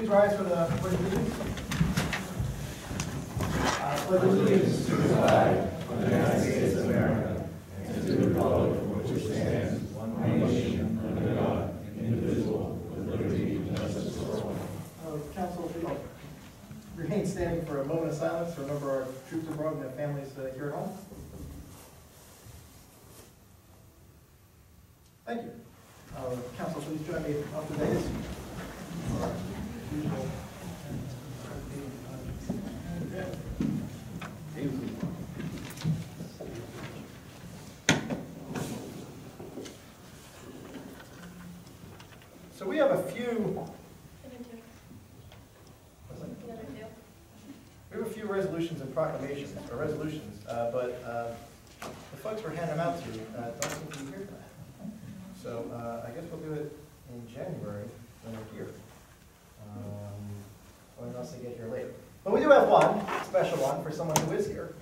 Please rise for the Pledge of Allegiance. I pledge allegiance to the flag of the United States of America and to the republic for which it stands, one nation, under God, indivisible, with liberty and justice for all. Council, if you'll remain standing for a moment of silence to remember our troops abroad and their families here at home. Thank you. Council, please join me up to dais. So we have a few. We have a few resolutions and proclamations, or resolutions, but the folks we're handing them out to don't seem to be here for that. So I guess we'll do it in January when they're here, or unless they get here later. But we do have one special one for someone who is here,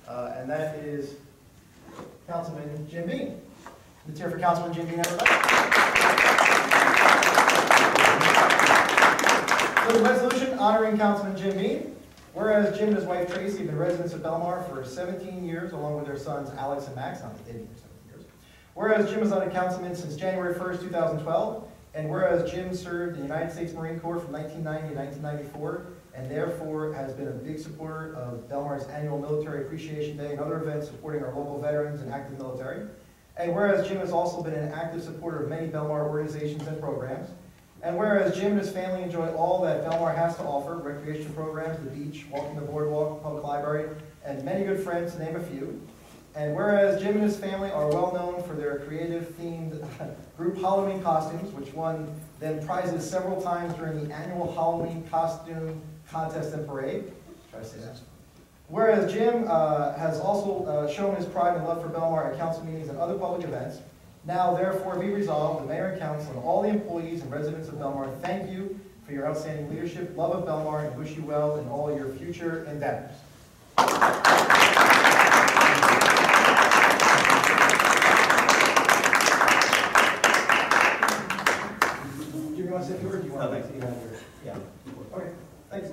and that is Councilman Jim Bean. Let's hear for Councilman Jim Bean, everybody. So the resolution honoring Councilman Jim Bean. Whereas Jim and his wife Tracy have been residents of Belmar for 17 years, along with their sons Alex and Max, not they've been here 17 years. Whereas Jim was on a councilman since January 1st, 2012, and whereas Jim served in the United States Marine Corps from 1990 to 1994, and therefore has been a big supporter of Belmar's annual Military Appreciation Day and other events supporting our local veterans and active military. And whereas Jim has also been an active supporter of many Belmar organizations and programs. And whereas Jim and his family enjoy all that Belmar has to offer, recreation programs, the beach, walking the boardwalk, public library, and many good friends, to name a few. And whereas Jim and his family are well known for their creative themed group Halloween costumes, which won them prizes several times during the annual Halloween costume contest and parade. Try to say that. Whereas Jim has also shown his pride and love for Belmar at council meetings and other public events. Now, therefore, be resolved, the Mayor and Council and all the employees and residents of Belmar thank you for your outstanding leadership, love of Belmar, and wish you well in all your future endeavors. Do you want to sit here, or do you want to sit here? Yeah. Okay. Thanks.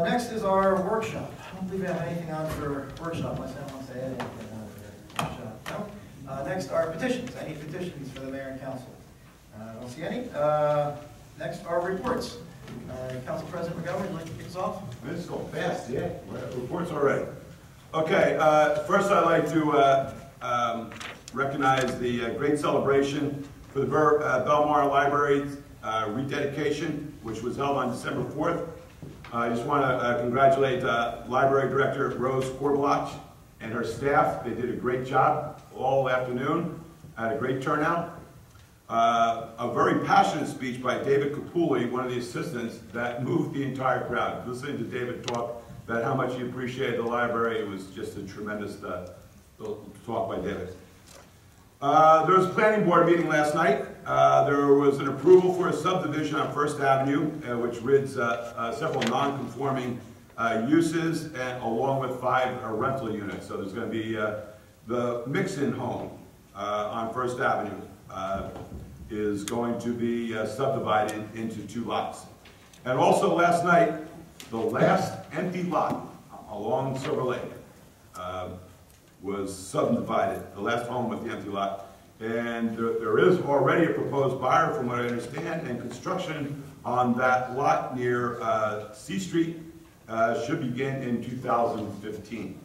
Next is our workshop. I don't believe we have anything on for workshop unless anyone wants to add anything on for workshop. No. Next are petitions. Any petitions for the Mayor and Council? I don't see any. Next are reports. Council President McGovern, would you like to kick us off? Let's go fast, yeah. Reports already. Okay, first I'd like to recognize the great celebration for the Belmar Library's rededication, which was held on December 4th. I just want to congratulate Library Director Rose Korbelach and her staff. They did a great job all afternoon. Had a great turnout. A very passionate speech by David Capulli, one of the assistants, that moved the entire crowd. Listening to David talk about how much he appreciated the library, it was just a tremendous talk by David. There was a planning board meeting last night. There was an approval for a subdivision on First Avenue, which rids several non-conforming uses, and along with 5 rental units. So there's going to be the mix-in home on First Avenue is going to be subdivided into 2 lots. And also last night, the last empty lot along Silver Lake was subdivided, the last home with the empty lot. And there is already a proposed buyer, from what I understand, and construction on that lot near C Street should begin in 2015.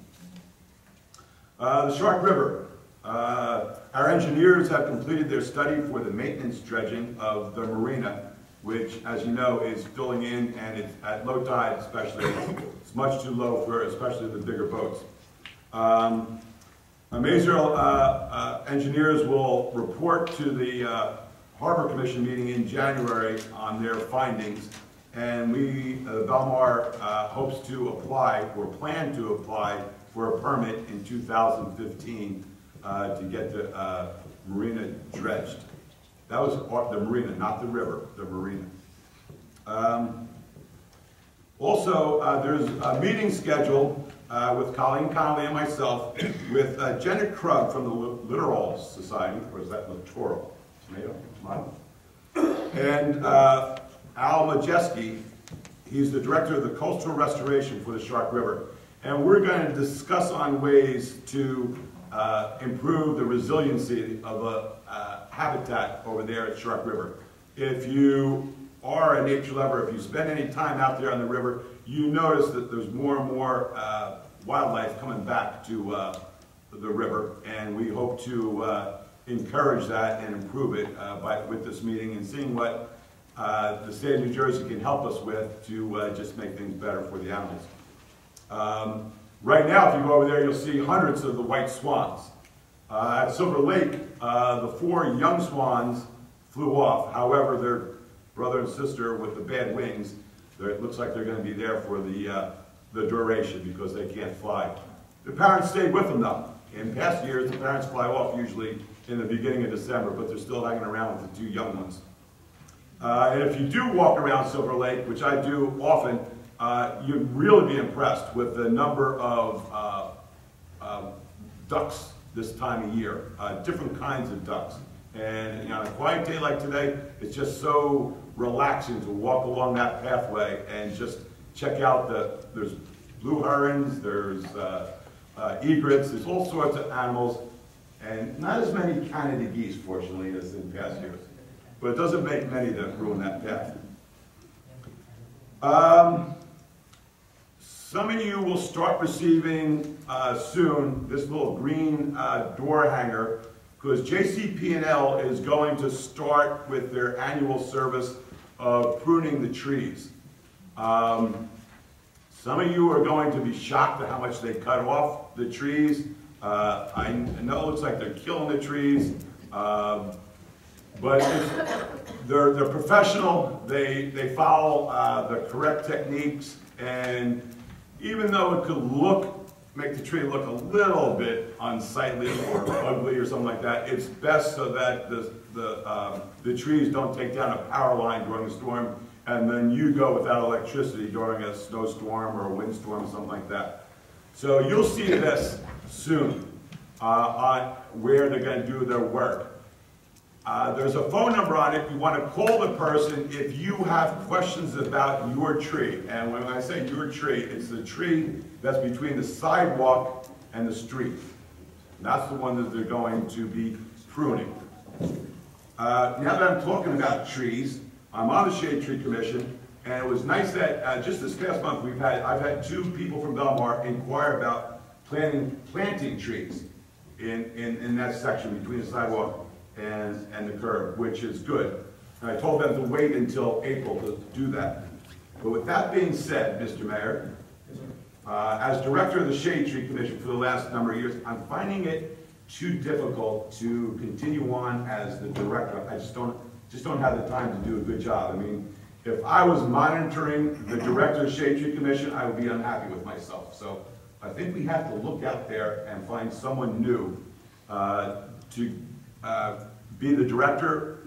The Shark River. Our engineers have completed their study for the maintenance dredging of the marina, which, as you know, is filling in, and it's at low tide especially. It's much too low for especially the bigger boats. Engineers will report to the Harbor Commission meeting in January on their findings, and we, Belmar, hopes to apply, or plan to apply, for a permit in 2015 to get the marina dredged. That was the marina, not the river, the marina. Also, there's a meeting scheduled with Colleen Connolly and myself with Jenna Krug from the Littoral Society, or is that Littoral? Tomato? Tomato? And Al Majeski, he's the director of the coastal restoration for the Shark River. And we're going to discuss on ways to improve the resiliency of a habitat over there at Shark River. If you are a nature lover, if you spend any time out there on the river, you notice that there's more and more wildlife coming back to the river, and we hope to encourage that and improve it with this meeting and seeing what the state of New Jersey can help us with to just make things better for the animals. Right now, if you go over there, you'll see hundreds of the white swans. At Silver Lake, the 4 young swans flew off. However, their brother and sister with the bad wings, it looks like they're going to be there for the duration because they can't fly. The parents stayed with them though. In past years, the parents fly off usually in the beginning of December, but they're still hanging around with the 2 young ones. And if you do walk around Silver Lake, which I do often, you'd really be impressed with the number of ducks this time of year, different kinds of ducks. And on a quiet day like today, it's just so relaxing to walk along that pathway and just check out there's blue herons, there's egrets, there's all sorts of animals, and not as many Canada geese, fortunately, as in past years. But it doesn't make many that ruin that path. Some of you will start receiving soon this little green door hanger, because JCP&L is going to start with their annual service of pruning the trees. Some of you are going to be shocked at how much they cut off the trees. I know it looks like they're killing the trees, but they're professional. They follow the correct techniques, and even though it could make the tree look a little bit unsightly or ugly or something like that, it's best so that the trees don't take down a power line during a storm, and then you go without electricity during a snowstorm or a windstorm or something like that. So you'll see this soon on where they're going to do their work. There's a phone number on it. You want to call the person if you have questions about your tree. And when I say your tree, it's the tree that's between the sidewalk and the street. And that's the one that they're going to be pruning. Now that I'm talking about trees, I'm on the Shade Tree Commission, and it was nice that just this past month I've had 2 people from Belmar inquire about planting trees in that section between the sidewalk and the curb, which is good. And I told them to wait until April to do that. But with that being said, Mr. Mayor, as director of the Shade Tree Commission for the last number of years, I'm finding it too difficult to continue on as the director. I just don't have the time to do a good job. I mean, if I was monitoring the director of the Shade Tree Commission, I would be unhappy with myself. So I think we have to look out there and find someone new to be the director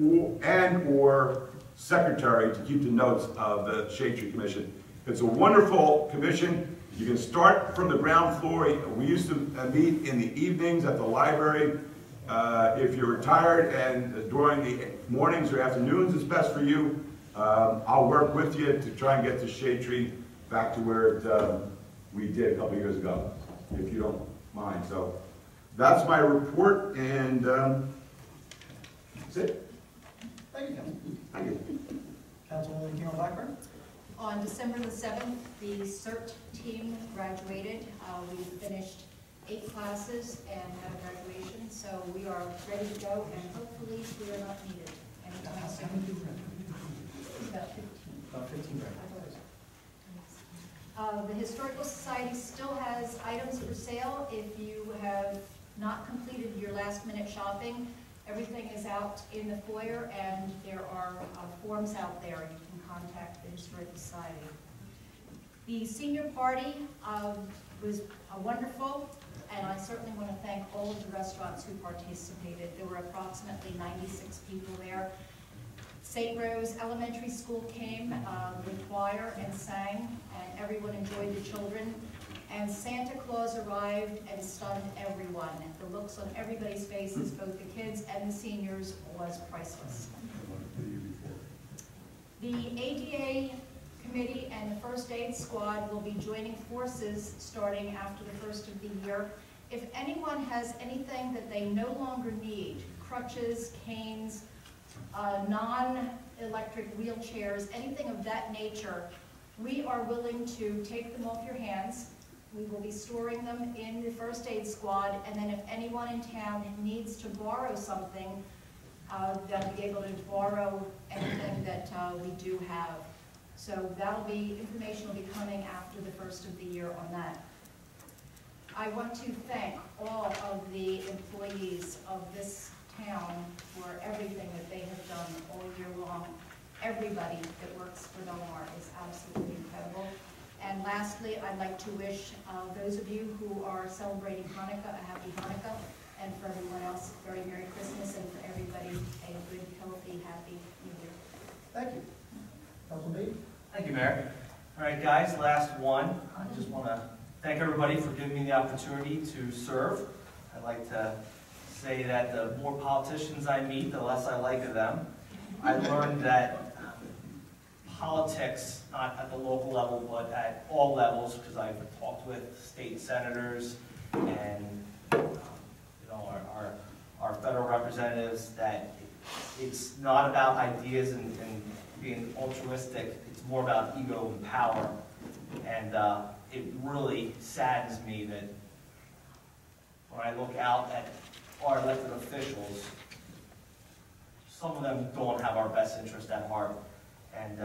or secretary to keep the notes of the Shade Tree Commission. It's a wonderful commission. You can start from the ground floor. We used to meet in the evenings at the library. If you're retired and during the mornings or afternoons is best for you, I'll work with you to try and get the Shade Tree back to where we did a couple years ago, if you don't mind. So that's my report, and that's it. Thank you, Councilman. Thank you. Councilwoman Keenan Blackburn. On December the 7th, the CERT team graduated. We finished 8 classes and had a graduation, so we are ready to go, and hopefully we are not needed anytime soon. About 15. About 15 graduates. The Historical Society still has items for sale. If you have not completed your last-minute shopping, everything is out in the foyer, and there are forms out there. You can contact the Historical Society. The senior party was wonderful, and I certainly want to thank all of the restaurants who participated. There were approximately 96 people there. St. Rose Elementary School came with choir and sang, and everyone enjoyed the children. And Santa Claus arrived and stunned everyone. The looks on everybody's faces, both the kids and the seniors, was priceless. The ADA committee and the first aid squad will be joining forces starting after the first of the year. If anyone has anything that they no longer need, crutches, canes, non-electric wheelchairs, anything of that nature, we are willing to take them off your hands. We will be storing them in the first aid squad, and then if anyone in town needs to borrow something, they'll be able to borrow anything that we do have. So information will be coming after the first of the year on that. I want to thank all of the employees of this town for everything that they have done all year long. Everybody that works for Belmar is absolutely incredible. And lastly, I'd like to wish those of you who are celebrating Hanukkah a happy Hanukkah, and for everyone else, very Merry Christmas, and for everybody a good, healthy, happy New Year. Thank you. Councilman Bean? Thank you, Mayor. All right, guys, last one. I just want to thank everybody for giving me the opportunity to serve. I'd like to say that the more politicians I meet, the less I like of them. I learned that politics, not at the local level, but at all levels, because I've talked with state senators and our federal representatives, that it's not about ideas and being altruistic. It's more about ego and power. And it really saddens me that when I look out at our elected officials, some of them don't have our best interest at heart. And,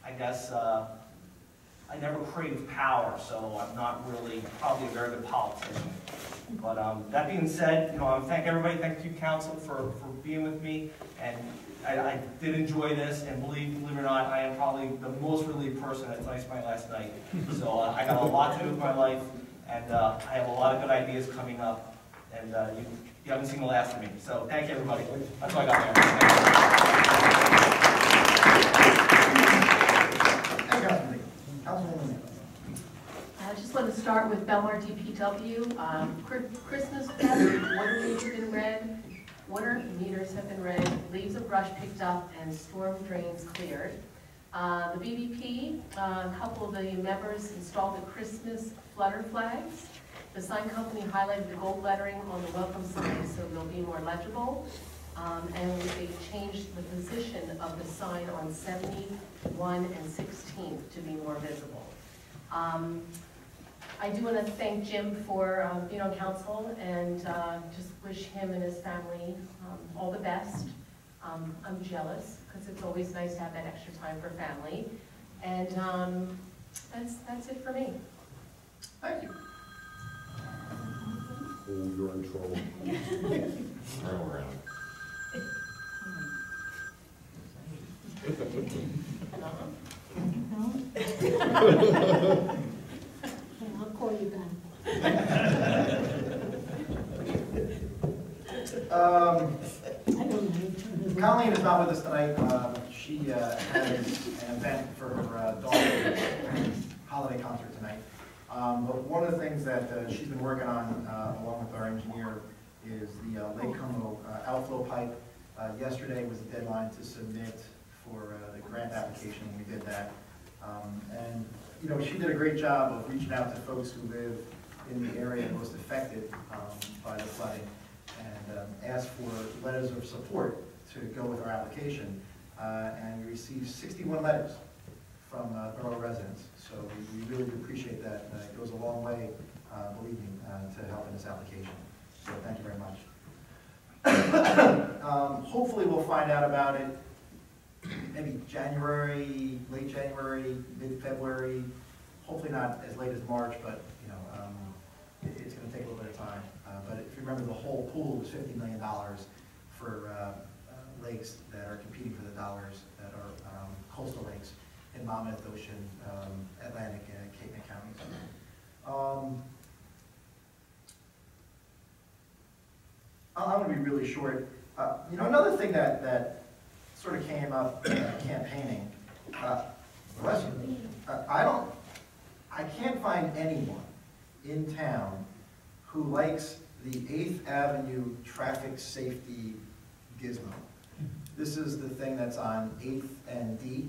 I guess I never craved power, so I'm not really probably a very good politician. But that being said, I thank everybody, thank you, council, for being with me. And I did enjoy this, and believe it or not, I am probably the most relieved person at tonight's my last night. So I got a lot to do with my life, and I have a lot of good ideas coming up, and you haven't seen the last of me. So thank you, everybody. That's all I got there. I just want to start with Belmar DPW. Christmas water meters have been read. Water meters have been read. Leaves of brush picked up and storm drains cleared. The BBP, a couple of the members installed the Christmas flutter flags. The sign company highlighted the gold lettering on the welcome sign so they'll be more legible. And they changed the position of the sign on 71 and 16th to be more visible. I do want to thank Jim for being on council, and just wish him and his family all the best. I'm jealous because it's always nice to have that extra time for family. And that's it for me. Thank you. Oh, you're in trouble. Turn around. I'll call you back. Colleen is not with us tonight. She has an event for her daughter's holiday concert tonight. But one of the things that she's been working on, along with our engineer, is the Lake Como outflow pipe. Yesterday was the deadline to submit for the grant application. We did that. And she did a great job of reaching out to folks who live in the area most affected by the flooding, and asked for letters of support to go with our application. And we received 61 letters from borough residents. So we really appreciate that. It goes a long way, believe me, to help in this application. So thank you very much. Hopefully we'll find out about it maybe January, late January, mid-February. Hopefully not as late as March, but it's going to take a little bit of time. But if you remember, the whole pool was $50 million for lakes that are competing for the dollars that are coastal lakes. in Monmouth, Ocean, Atlantic, and Cape May counties. I'm going to be really short. You know, another thing that sort of came up in campaigning, bless you, I can't find anyone in town who likes the 8th Avenue traffic safety gizmo. This is the thing that's on 8th and D.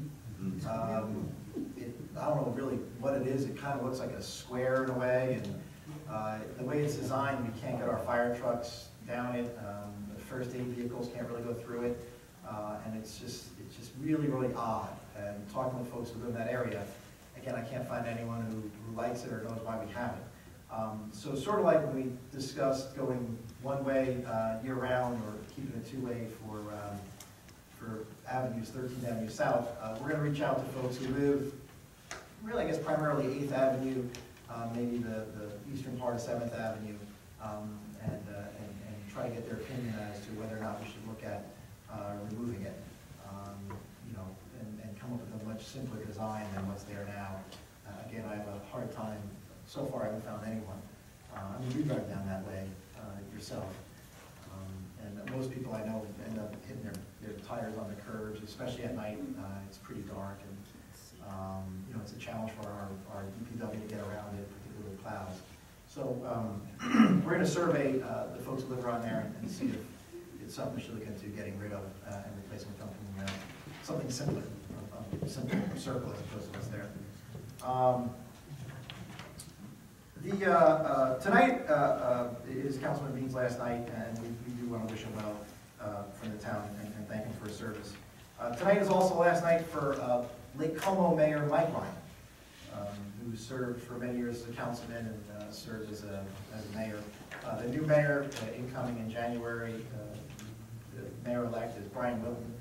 I don't know really what it is. It kind of looks like a square in a way, and the way it's designed, we can't get our fire trucks down it. The first aid vehicles can't really go through it, and it's just really, really odd. And talking with folks who live in that area, again, I can't find anyone who likes it or knows why we have it. So sort of like when we discussed going one way year-round or keeping it two-way for avenues, 13th Avenue South, we're going to reach out to folks who live, really, I guess, primarily 8th Avenue, maybe the eastern part of 7th Avenue, and try to get their opinion as to whether or not we should look at removing it, you know, and come up with a much simpler design than what's there now. Again, I have a hard time. So far, I haven't found anyone. I mean, you drive down that way yourself. And most people I know end up hitting their tires on the curbs, especially at night. It's pretty dark, and you know, it's a challenge for our DPW to get around it, particularly with plows. So we're going to survey the folks who live around there and see if it's something we should look into getting rid of and replacing with something simpler, a simple circle as opposed to what's there. Tonight is Councilman Bean's last night, and we do want to wish him well from the town and thank him for his service. Tonight is also the last night for Lake Como Mayor Mike Ryan, who served for many years as a councilman and served as a mayor. The new mayor, incoming in January, the mayor-elect is Brian Wilton.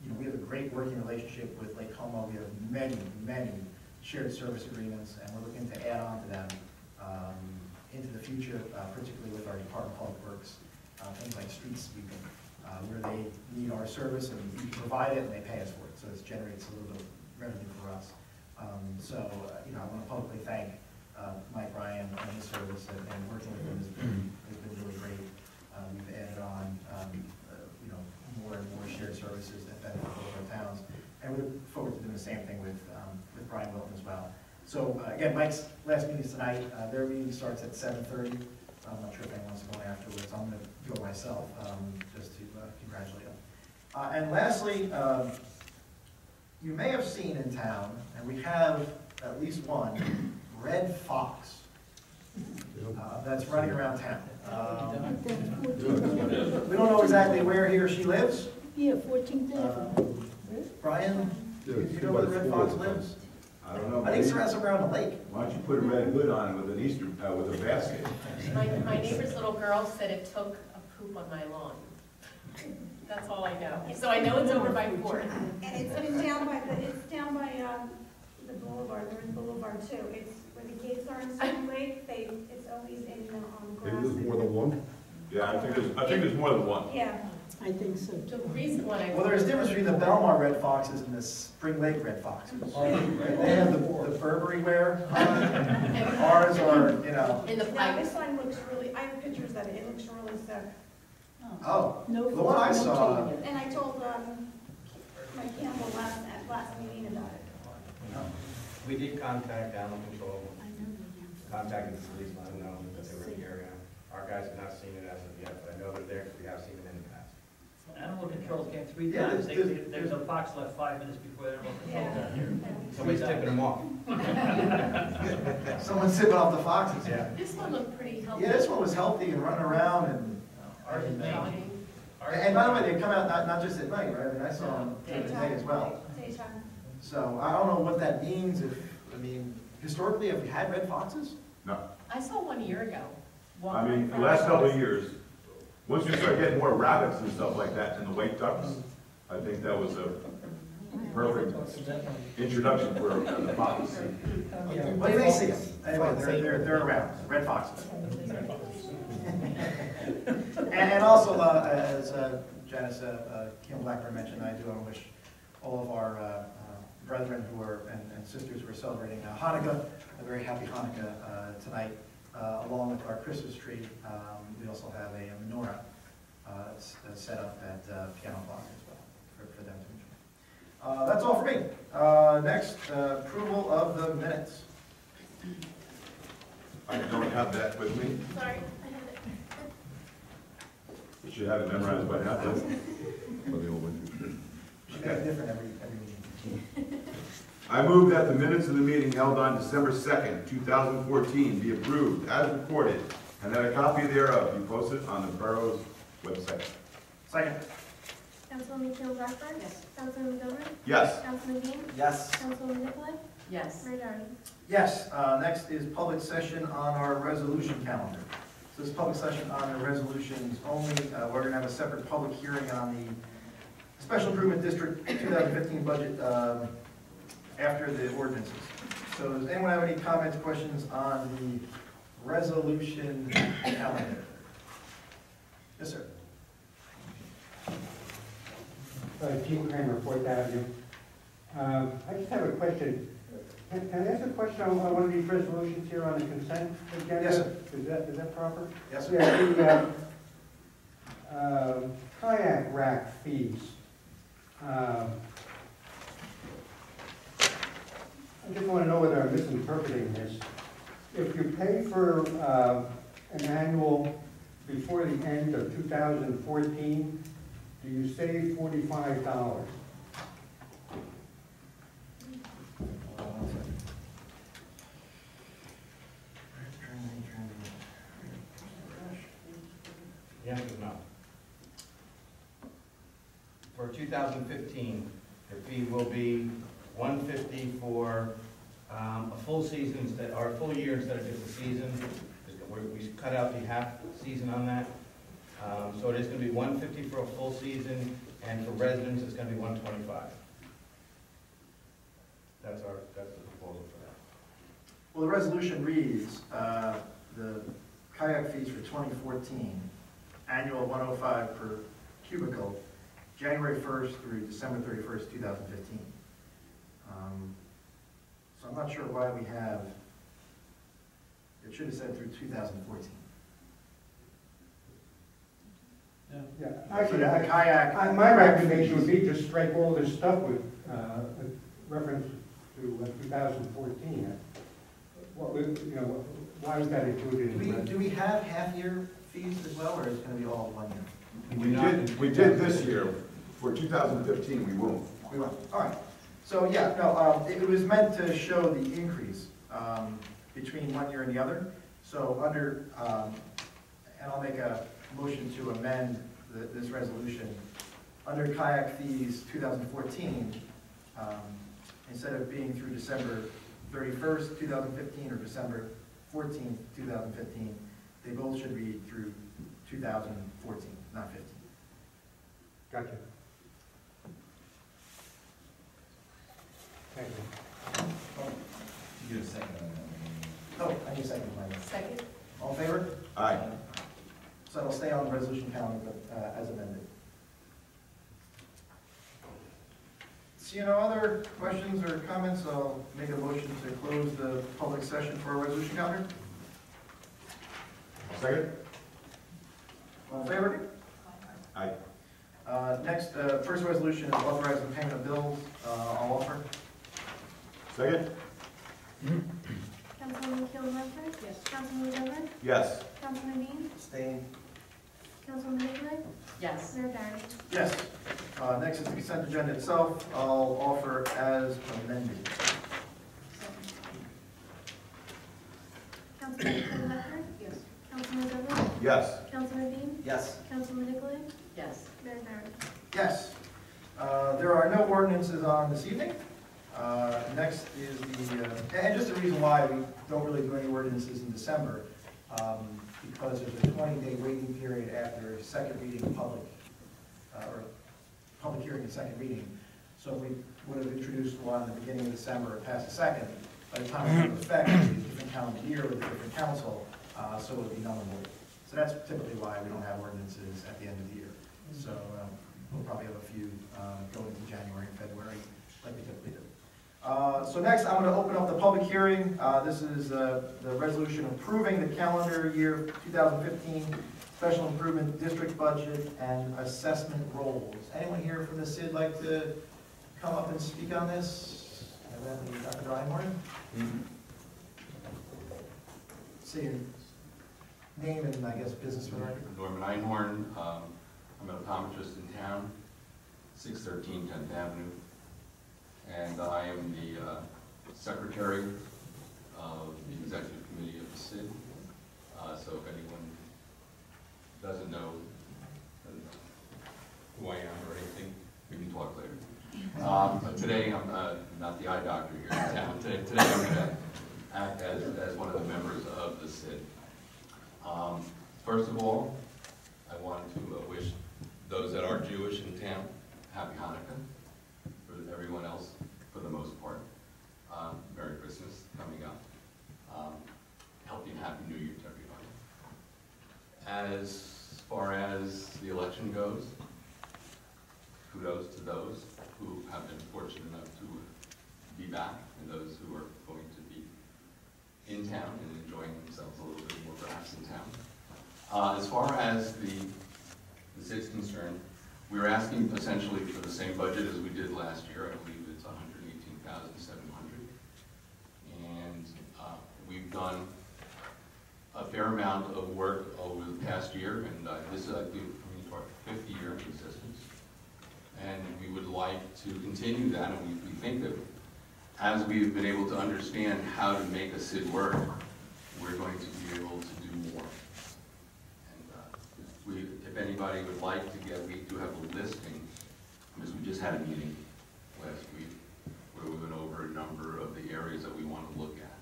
You know, we have a great working relationship with Lake Como. We have many shared service agreements, and we're looking to add on to them into the future, particularly with our Department of Public Works, things like street sweeping, where they need our service and we provide it and they pay us for it. So this generates a little bit of revenue for us. You know, I want to publicly thank Mike Ryan and his service, and working with him has been really great. We've added on, you know, more and more shared services that benefit both our towns, and we look forward to doing the same thing with Brian Wilton as well. So again, Mike's last meeting is tonight. Their meeting starts at 7:30. I'm not sure if anyone wants to go afterwards. I'm going to go myself just to congratulate him. And lastly, you may have seen in town, and we have at least one, red fox that's running around town. We don't know exactly where he or she lives. Yeah, 14th Avenue. Brian, do you know where the red fox lives? I don't know. I think it's around the lake. Why don't you put a red hood on it with an Easter, with a basket? My neighbor's little girl said it took a poop on my lawn. That's all I know. So I know it's over by Fort. And it's been down by the boulevard, they're in Boulevard too. It's where the gates are in Stone Lake, it's always in on the Maybe grass. there's more than one? Yeah, I think there's more than one. Yeah. I think so. The recent one I. Well, there's a difference between the Belmar red foxes and the Spring Lake red foxes. They have the Burberry wear on. Ours are, you know. In the Now, pipe. this one looks really, I have pictures of it, it looks really sick. Oh, No, the one I no saw. taking it. And I told Mike Campbell at last meeting about it. We did contact animal control, I know they have. contacted the police, let them know that they were in the area. Our guys have not seen it as of yet, but I know they're there because we have seen it in the past. Animal control came 3 Yeah, times. there's- There's a fox left 5 minutes before animal control got here. Somebody's tipping them off. Someone's sipping off the foxes. Yeah. This one looked pretty healthy. Yeah, this one was healthy and running around and. Ours is mangy. Jogging. And by the way, they come out not just at night, right? I mean, I saw them during the day as well. Daytime. So I don't know what that means historically, have we had red foxes? No. I saw one a year ago. I mean, the last couple of years, once you start getting more rabbits and stuff like that and the white ducks, I think that was a perfect introduction for the fox. Well, you may see them. Anyway, they're around, red foxes. And also, as Janice Kim Blackburn mentioned, I do want to wish all of our brethren who are, and sisters who are celebrating Hanukkah, a very happy Hanukkah tonight. Along with our Christmas tree, we also have a menorah set up at Piano Plaza as well for them to enjoy. That's all for me. Next, approval of the minutes. I don't have that with me. Sorry. You should have it memorized by now. For the old one. She got different every meeting. I move that the minutes of the meeting held on December 2nd, 2014 be approved as recorded, and that a copy thereof be posted on the borough's website. Second. Councilwoman Keeler Blackburn? Yes. Councilwoman Goodwin? Yes. Councilman Dean? Yes. Councilwoman Nicolay? Yes. Mayor Doherty? Yes, next is public session on our resolution calendar. So this is public session on the resolutions only. We're going to have a separate public hearing on the Special Improvement District 2015 budget after the ordinances. So does anyone have any comments, questions on the resolution calendar? Yes, sir. Gene Kramer, 4th Avenue. I just have a question. Can I ask a question on one of these resolutions here on the consent agenda? Yes, sir. Is that proper? Yes, sir. Yeah, the kayak rack fees. I just want to know whether I'm misinterpreting this. If you pay for an annual before the end of 2014, do you save $45? The answer is no. For 2015, the fee will be $150 for a full season instead, or a full year instead of just a season. We cut out the half season on that. So it is going to be $150 for a full season, and for residents, it's going to be $125. That's the proposal for that. Well, the resolution reads, the kayak fees for 2014, annual 105 per cubicle, January 1st through December 31st, 2015. So I'm not sure why we have, it should have said through 2014. Yeah, So actually, the kayak. my recommendation would be just strike all this stuff with reference to 2014. What would, why was that included in the resolution? Do we have half-year fees as well, or is it going to be all 1 year? We did this year. For 2015, we won't. We will. All right. So, yeah, no, it was meant to show the increase between 1 year and the other. So under, and I'll make a motion to amend this resolution. Under kayak fees 2014, instead of being through December 31st, 2015, or December 14th, 2015, they both should be through 2014, not 15. Gotcha. Thank you. You get a second on that. Oh, I need a second. Second? All in favor? Aye. So it'll stay on the resolution calendar, but as amended. See no other questions or comments, I'll make a motion to close the public session for our resolution calendar. Second? All in favor? Aye. Next, first resolution is authorizing payment of bills. I'll offer. Second? Councilwoman Keeler Blackburn? Yes. Councilwoman Goodwin? Yes. Councilman Dean? Staying. Councilwoman Nicolay? Yes. Mayor Doherty? Yes. Next is the consent agenda itself. I'll offer as amended. Councilwoman Keeler Blackburn? Yes. Councilman Goodwin? Yes. Councilman Dean? Yes. Councilwoman Nicolay? Yes. Mayor Doherty? Yes. There are no ordinances on this evening. Next is and just the reason why we don't really do any ordinances in December, because there's a 20-day waiting period after second reading public, or public hearing and second reading. So we would have introduced one in the beginning of December and passed a second. By the time it took effect, it was a different calendar year with a different council, so it would be null and void. So that's typically why we don't have ordinances at the end of the year. So we'll probably have a few going into January and February, like we typically do. So next, I'm going to open up the public hearing. This is the resolution approving the calendar year 2015 Special Improvement District Budget and Assessment Rolls. Anyone here from the SID like to come up and speak on this? Evidently, Dr. Reinhorn. Say your name and, I guess, business for the record. Norman Einhorn. I'm an optometrist in town, 613 10th Avenue. And I am the secretary of the executive committee of the SID. So if anyone doesn't know who I am or anything, we can talk later. But today, I'm not the eye doctor here in town. Today I'm going to act as one of the members of the SID. First of all, I want to wish those that are Jewish in town Happy Hanukkah. For everyone else, for the most part, Merry Christmas coming up. Healthy and Happy New Year to everybody. As far as the election goes, kudos to those who have been fortunate enough to be back and those who are going to be in town and enjoying themselves a little bit more perhaps in town. As far as the SID's concerned, we're asking essentially for the same budget as we did last year. I believe it's $118,700. And we've done a fair amount of work over the past year, and this is, I think, our 5th year of existence. And we would like to continue that, and we think that as we've been able to understand how to make a SID work, we're going to be able to do more. And if anybody would like to get, we do have a listing, because we just had a meeting last week where we went over a number of the areas that we want to look at.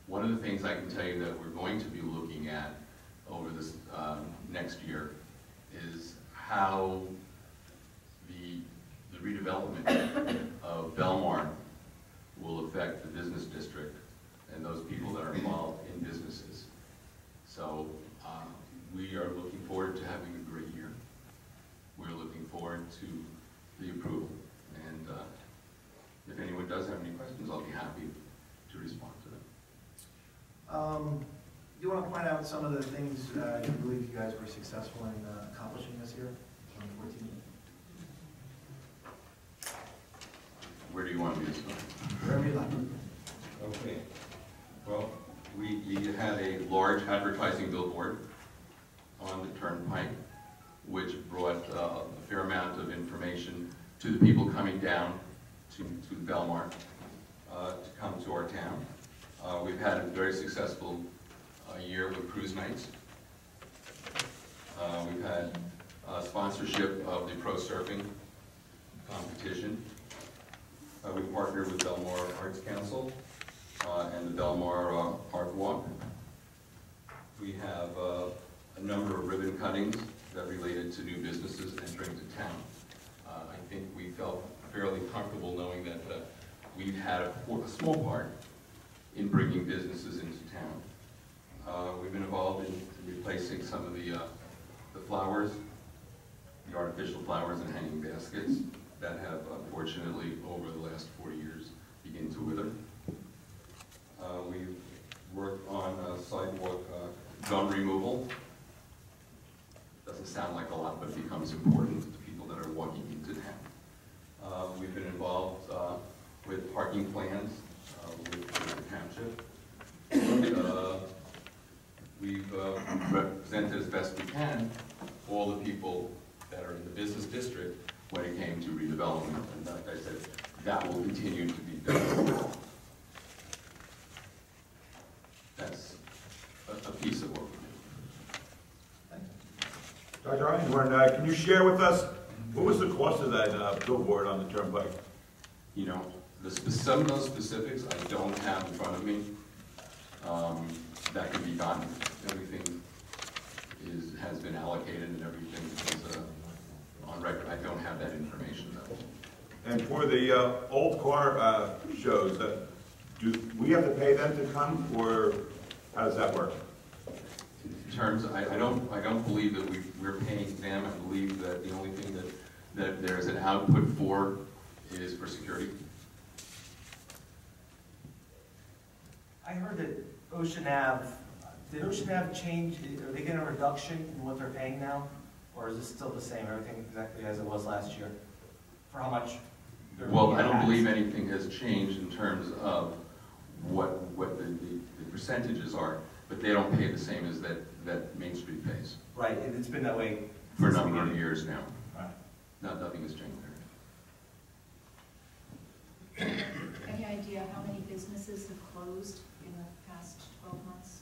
One of the things I can tell you that we're going to be looking at over this next year is how the redevelopment of Belmar will affect the business district and those people that are involved in businesses. So we are looking forward to having a great year. We're looking forward to the approval. And if anyone does have any questions, I'll be happy to respond to them. Do you want to point out some of the things you believe you guys were successful in accomplishing this year, 2014? Where do you want me to start? Wherever you like. Okay. Well, we had a large advertising billboard on the Turnpike, which brought a fair amount of information to the people coming down to Belmar to come to our town. We've had a very successful year with cruise nights. We've had sponsorship of the pro surfing competition. We partnered with Belmar Arts Council and the Belmar Park Walk. We have a number of ribbon cuttings that related to new businesses entering to town. I think we felt fairly comfortable knowing that we've had a small part in bringing businesses into town. We've been involved in replacing some of the flowers, the artificial flowers and hanging baskets that have unfortunately over the last 4 years begun to wither. We've worked on sidewalk gum removal. Doesn't sound like a lot, but it becomes important to people that are walking into town. We've been involved with parking plans with the township. We've represented as best we can all the people that are in the business district when it came to redevelopment. And like I said, that will continue to be done. That's a piece of what we do. Dr. Einhorn, can you share with us, what was the cost of that billboard on the Turnpike? You know, some of those specifics I don't have in front of me. That can be done. Everything has been allocated and everything is on record. I don't have that information though. And for the old car shows, do we have to pay them to come, or how does that work? In terms, I don't believe that we're paying them. I believe that the only thing that there's an output for is for security. I heard that Ocean Ave, did Ocean Ave change, are they getting a reduction in what they're paying now? Or is it still the same, everything exactly as it was last year? For how much? they're Well, being I don't taxed? believe anything has changed in terms of what the percentages are, but they don't pay the same as that Main Street pays Right, it's been that way. for a since the number of beginning. years now. Right. Nothing has changed there. Any idea how many businesses have closed in the past 12 months?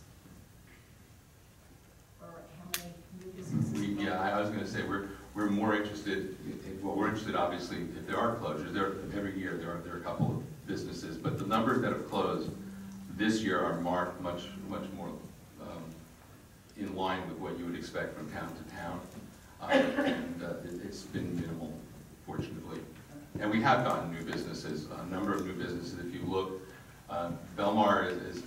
Or how many new businesses? Yeah, I was gonna say, we're more interested, well, we're interested obviously if there are closures. Every year there are a couple of businesses, but the numbers that have closed this year are marked much more in line with what you would expect from town to town. It's been minimal, fortunately. And we have gotten new businesses, a number of new businesses. If you look, Belmar is,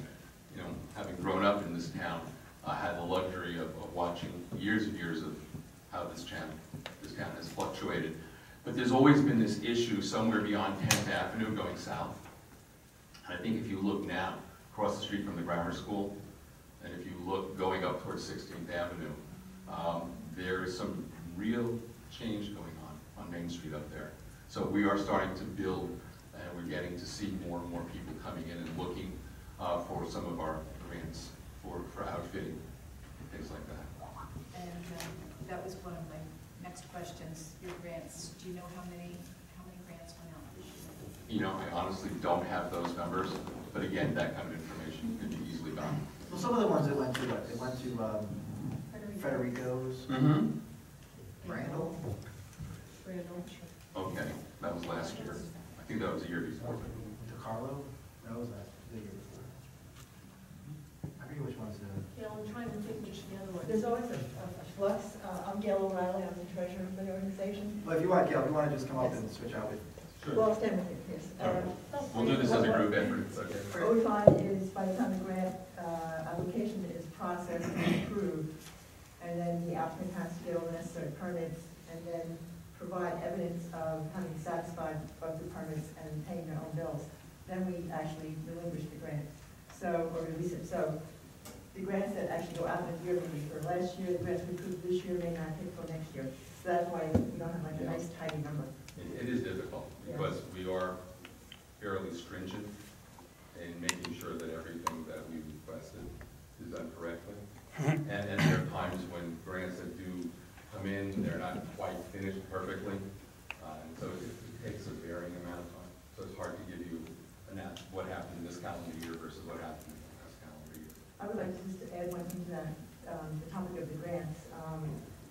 you know, having grown up in this town, had the luxury of watching years and years of how this town has fluctuated. But there's always been this issue somewhere beyond 10th Avenue going south. And I think if you look now, across the street from the grammar school, and if you look going up towards 16th Avenue, there is some real change going on Main Street up there. So we are starting to build, and we're getting to see more and more people coming in and looking for some of our grants for outfitting, things like that. And that was one of my next questions, your grants. Do you know how many grants went out this year? You know, I honestly don't have those numbers, but again, that kind of information can be easily gotten. Well, some of the ones that went to, what, they went to Federico's, Randall. Okay, that was last year. I think that was the year before. DeCarlo, that was the year before. I forget which ones Yeah, I'm trying to think which the other one. There's always a flux. I'm Gail O'Reilly, I'm the treasurer of the organization. Well, if you want, Gail, if you want to just come up and switch out with. Well, stand with you, yes. We'll do this as a group effort, it's okay. What we find is by the time the grant application is processed and approved, and then the applicant has to get all the necessary permits, and then provide evidence of having satisfied both the permits and paying their own bills, then we actually relinquish the grant, so, or release it. So the grants that actually go out in a year, maybe for last year, the grants we approved this year may not hit till next year. So that's why we don't have like a nice tidy number. It is difficult because we are fairly stringent in making sure that everything that we requested is done correctly. And there are times when grants that do come in, they're not quite finished perfectly. And so it takes a varying amount of time. So it's hard to give you what happened in this calendar year versus what happened in the last calendar year. I would like to just add one thing to that, the topic of the grants.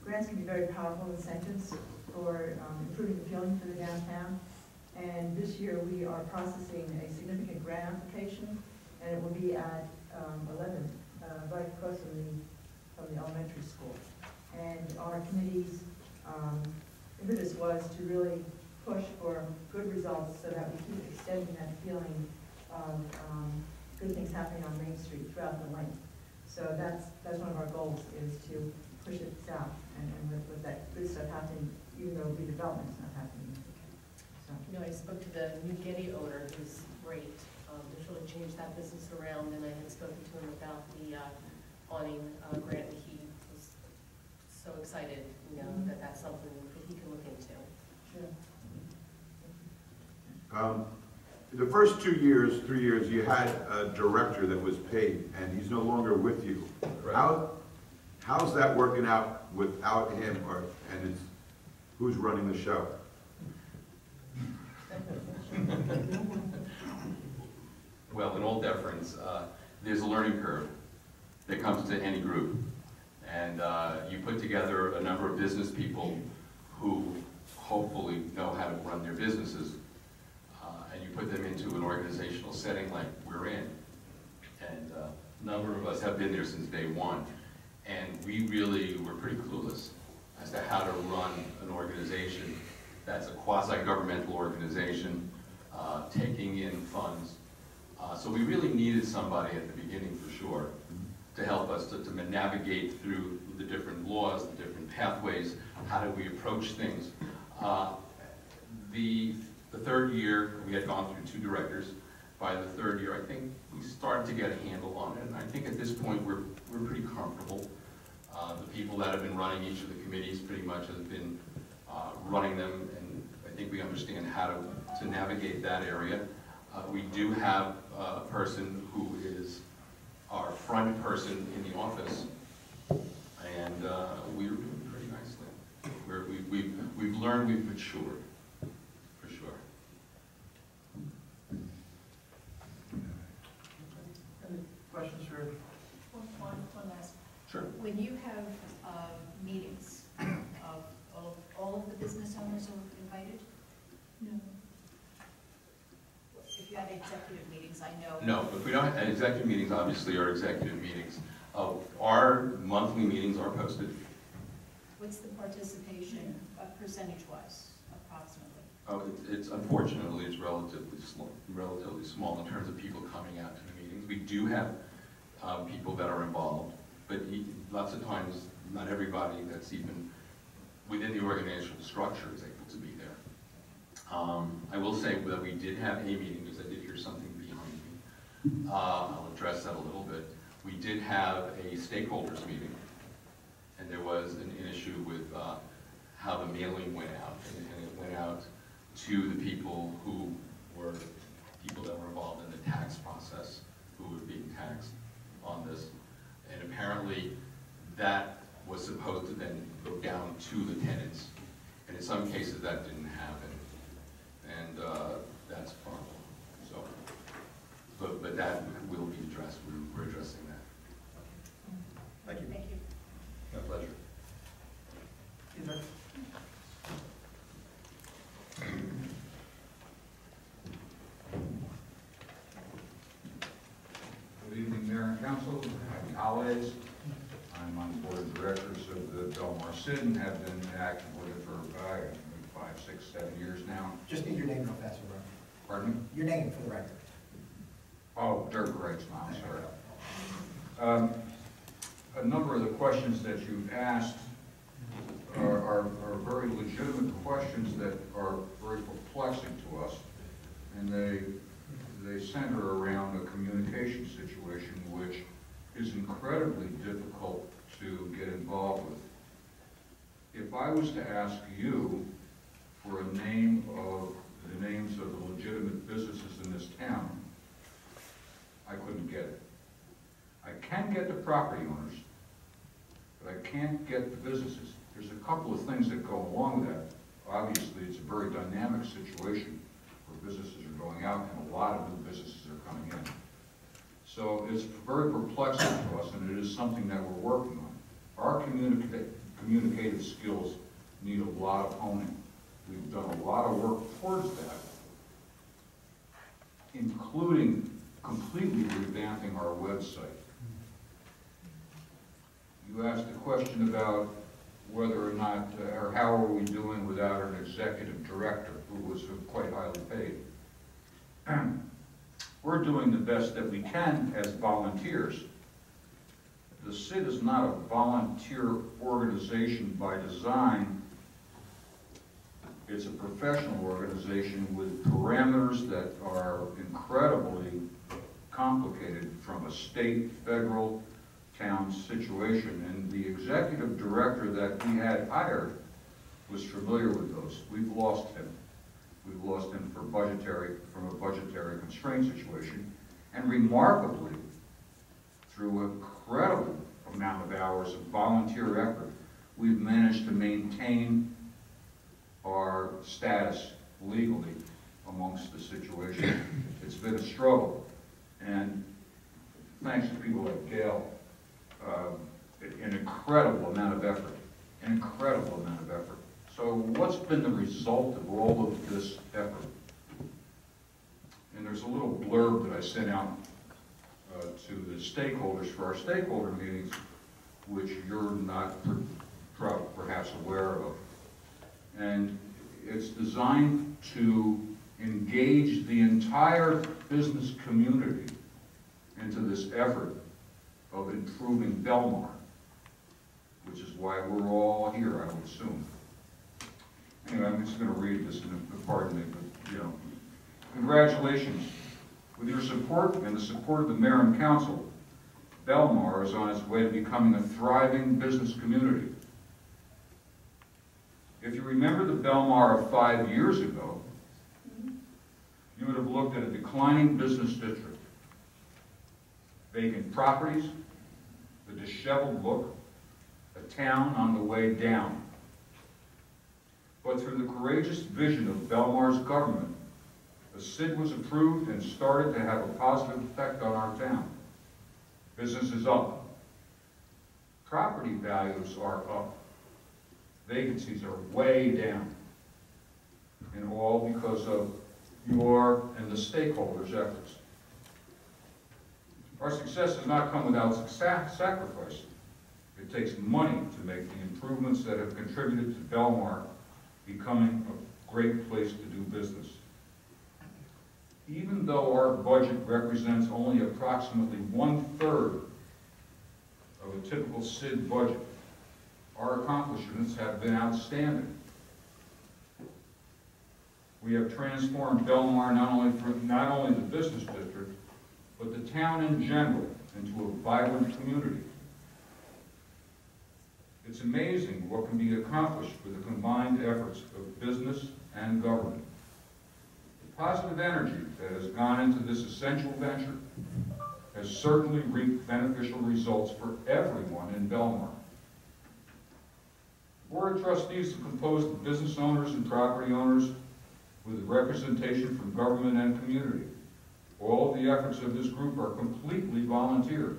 Grants can be very powerful incentives for improving the feeling for the downtown. And this year we are processing a significant grant application, and it will be at 11, right across from the elementary school. And our committee's impetus was to really push for good results so that we keep extending that feeling of good things happening on Main Street throughout the length. So that's one of our goals, is to push it south and with that good stuff happening, even though redevelopment is not happening. So. You know, I spoke to the New Getty owner, who's great. He's really changed that business around, and I had spoken to him about the awning grant, and he was so excited, you know, that that's something that he can look into. Sure. The first 3 years, you had a director that was paid, and he's no longer with you. Correct. How's that working out without him, and who's running the show? Well, in all deference, there's a learning curve that comes to any group. And you put together a number of business people who hopefully know how to run their businesses, and you put them into an organizational setting like we're in. And a number of us have been there since day one. And we really were pretty clueless as to how to run an organization that's a quasi-governmental organization, taking in funds. So we really needed somebody at the beginning for sure to help us to navigate through the different laws, the different pathways, how do we approach things. The third year, we had gone through 2 directors. by the third year, I think we started to get a handle on it. And I think at this point, we're pretty comfortable. The people that have been running each of the committees pretty much have been running them, and I think we understand how to navigate that area. We do have a person who is our front person in the office, and we're doing pretty nicely. We've learned, we've matured, for sure. Any questions for? One last. Sure. When you have meetings of all of the business owners are invited? No. If you have executive meetings, I know. No, if we don't have executive meetings, obviously our executive meetings. Our monthly meetings are posted. What's the participation, percentage-wise, approximately? Oh, it's unfortunately, it's relatively small in terms of people coming out to the meetings. We do have people that are involved, but lots of times, not everybody that's even within the organizational structure is able to be there. I will say that we did have a meeting, because I did hear something behind me. I'll address that a little bit. We did have a stakeholders meeting, and there was an issue with how the mailing went out, and it went out to the people who were people that were involved in the tax process, who were being taxed on this, and apparently that was supposed to then go down to the tenants, and in some cases that didn't happen, and that's a problem. So, but that will be addressed. We're addressing that. Thank you. Thank you. My pleasure. Yes, Good evening, Mayor and Council. Happy holidays. I'm on the board of directors of the Belmar Sid and have been active with it for 5, 6, 7 years now. Just need your name real fast, for the record. Pardon me? Your name for the record. Oh, Dirk Reitzma, I'm sorry. A number of the questions that you've asked are very legitimate questions that are very perplexing to us, and they center around a communication situation which is incredibly difficult to get involved with. If I was to ask you for the names of the legitimate businesses in this town, I couldn't get it. I can get the property owners, but I can't get the businesses. There's a couple of things that go along with that. Obviously, it's a very dynamic situation where businesses are going out and a lot of new businesses are coming in. So it's very perplexing to us, and it is something that we're working on. Our communicative skills need a lot of honing. We've done a lot of work towards that, including completely revamping our website. You asked a question about whether or not, or how are we doing without an executive director who was quite highly paid. We're doing the best that we can as volunteers. The SID is not a volunteer organization by design. It's a professional organization with parameters that are incredibly complicated from a state, federal, town situation. And the executive director that we had hired was familiar with those. We've lost him. We've lost him from a budgetary constraint situation. And remarkably, through an incredible amount of hours of volunteer effort, we've managed to maintain our status legally amongst the situation. It's been a struggle. And thanks to people like Gail, an incredible amount of effort, So what's been the result of all of this effort? And there's a little blurb that I sent out to the stakeholders for our stakeholder meetings, which you're not perhaps aware of. And it's designed to engage the entire business community into this effort of improving Belmar, which is why we're all here, I would assume. Anyway, I'm just going to read this, and pardon me, but, congratulations With your support and the support of the mayor and council, Belmar is on its way to becoming a thriving business community. If you remember the Belmar of 5 years ago, you would have looked at a declining business district, vacant properties, the disheveled look, a town on the way down. But through the courageous vision of Belmar's government, the SID was approved and started to have a positive effect on our town. Business is up. Property values are up. Vacancies are way down. And all because of your and the stakeholders' efforts. Our success has not come without sacrifice. It takes money to make the improvements that have contributed to Belmar becoming a great place to do business. Even though our budget represents only approximately 1/3 of a typical SID budget, our accomplishments have been outstanding. We have transformed Belmar not only the business district, but the town in general into a vibrant community. It's amazing what can be accomplished with the combined efforts of business and government. The positive energy that has gone into this essential venture has certainly reaped beneficial results for everyone in Belmar. The Board of Trustees is composed of business owners and property owners with representation from government and community. All of the efforts of this group are completely volunteer.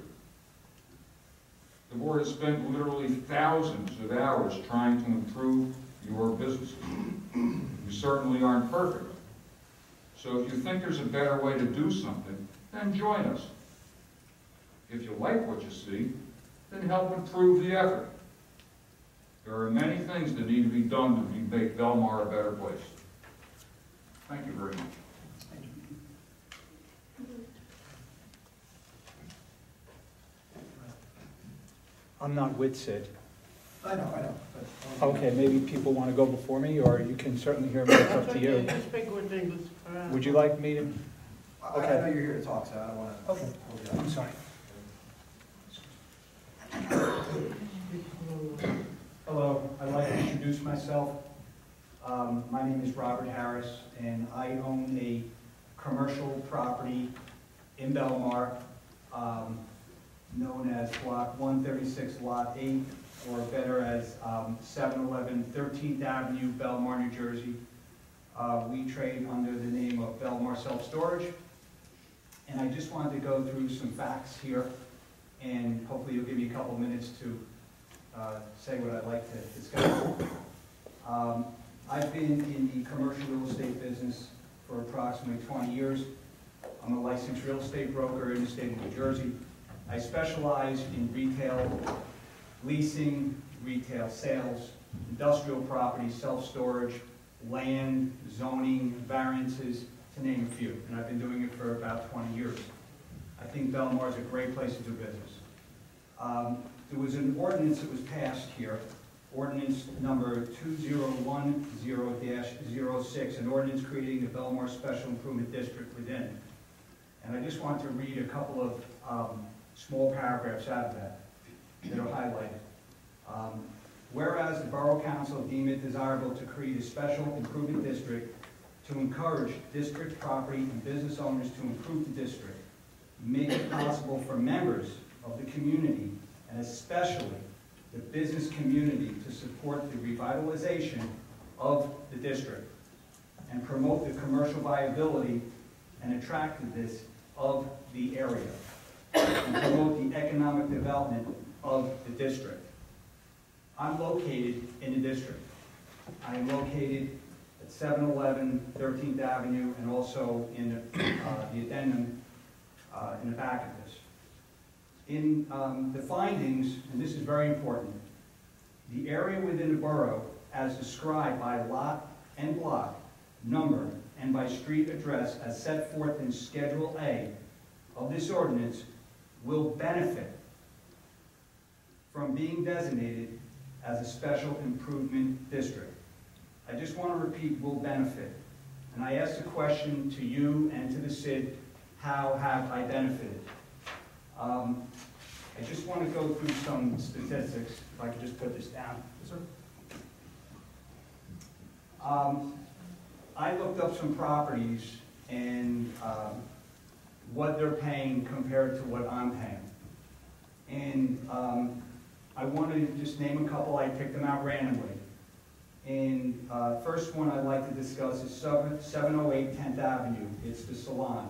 The board has spent literally thousands of hours trying to improve your businesses. You certainly aren't perfect. So if you think there's a better way to do something, then join us. If you like what you see, then help improve the effort. There are many things that need to be done to make Belmar a better place. Thank you very much. I'm not with Sid. I know. Okay, maybe people want to go before me, or you can certainly hear me, it's up to you. Would you like me to? I know you're here to talk, so I don't want to. Okay, I'm sorry. Hello, I'd like to introduce myself. My name is Robert Harris, and I own a commercial property in Belmar, known as Block 136, Lot 8, or better as 711 13th Avenue, Belmar, New Jersey. We trade under the name of Belmar Self-Storage. And I just wanted to go through some facts here, and hopefully you'll give me a couple minutes to say what I'd like to discuss. I've been in the commercial real estate business for approximately 20 years. I'm a licensed real estate broker in the state of New Jersey. I specialize in retail leasing, retail sales, industrial property, self-storage, land, zoning, variances, to name a few. And I've been doing it for about 20 years. I think Belmar is a great place to do business. There was an ordinance that was passed here, ordinance number 2010-06, an ordinance creating the Belmar Special Improvement District within. And I just want to read a couple of small paragraphs out of that that are highlighted. Whereas the Borough Council deemed it desirable to create a special improvement district to encourage district property and business owners to improve the district, make it possible for members of the community, and especially the business community, to support the revitalization of the district and promote the commercial viability and attractiveness of the area and promote the economic development of the district. I'm located in the district. I am located at 711 13th Avenue and also in the addendum in the back of this. In the findings, and this is very important, the area within the borough as described by lot and block, number, and by street address as set forth in Schedule A of this ordinance will benefit from being designated as a special improvement district. I just want to repeat, will benefit. And I ask the question to you and to the SID, how have I benefited? I just want to go through some statistics, if I could just put this down. Yes, sir. I looked up some properties and what they're paying compared to what I'm paying. And I want to just name a couple. I picked them out randomly. And first one I'd like to discuss is 708 10th Avenue. It's the salon.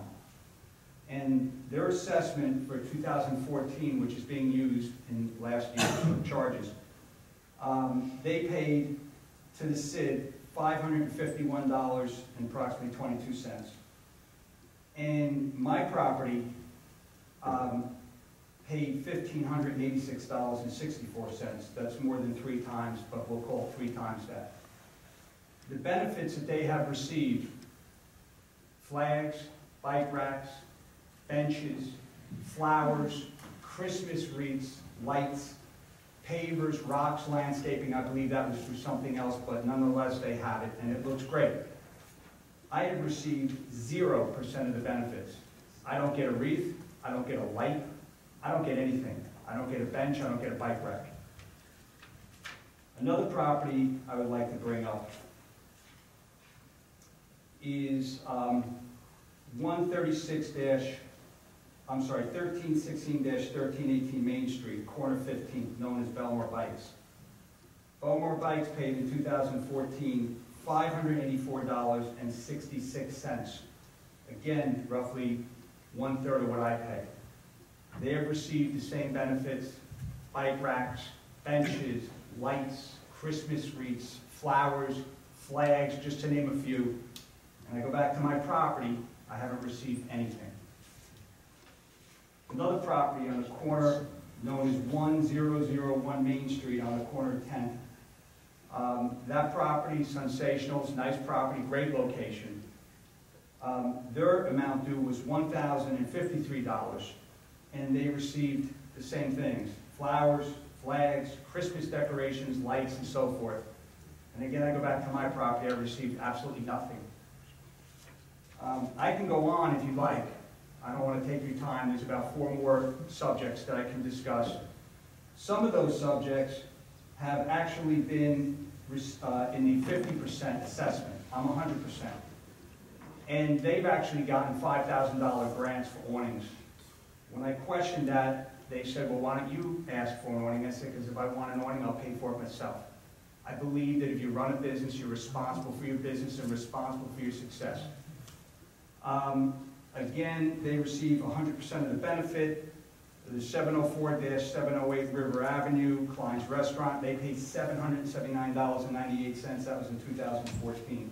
And their assessment for 2014, which is being used in last year's charges, they paid to the CID $551 and approximately 22 cents. And my property paid $1,586.64. That's more than 3 times, but we'll call it 3 times that. The benefits that they have received: flags, bike racks, benches, flowers, Christmas wreaths, lights, pavers, rocks, landscaping. I believe that was through something else, but nonetheless they have it, and it looks great. I have received 0% of the benefits. I don't get a wreath, I don't get a light, I don't get anything. I don't get a bench, I don't get a bike rack. Another property I would like to bring up is 1316-1318 Main Street, corner 15th, known as Belmar Bikes. Belmar Bikes paid in 2014 $584.66. Again, roughly 1/3 of what I pay. They have received the same benefits: bike racks, benches, lights, Christmas wreaths, flowers, flags, just to name a few. And I go back to my property, I haven't received anything. Another property on the corner known as 1001 Main Street on the corner of 10th. That property is sensational. It's a nice property, great location. Their amount due was $1,053, and they received the same things: flowers, flags, Christmas decorations, lights, and so forth. And again, I go back to my property, I received absolutely nothing. I can go on if you'd like. I don't want to take your time. There's about 4 more subjects that I can discuss. Some of those subjects have actually been in the 50% assessment. I'm 100%. And they've actually gotten $5,000 grants for awnings. When I questioned that, they said, well, why don't you ask for an awning? I said, because if I want an awning, I'll pay for it myself. I believe that if you run a business, you're responsible for your business and responsible for your success. Again, they receive 100% of the benefit. The 704-708 River Avenue, Klein's Restaurant, they paid $779.98. That was in 2014.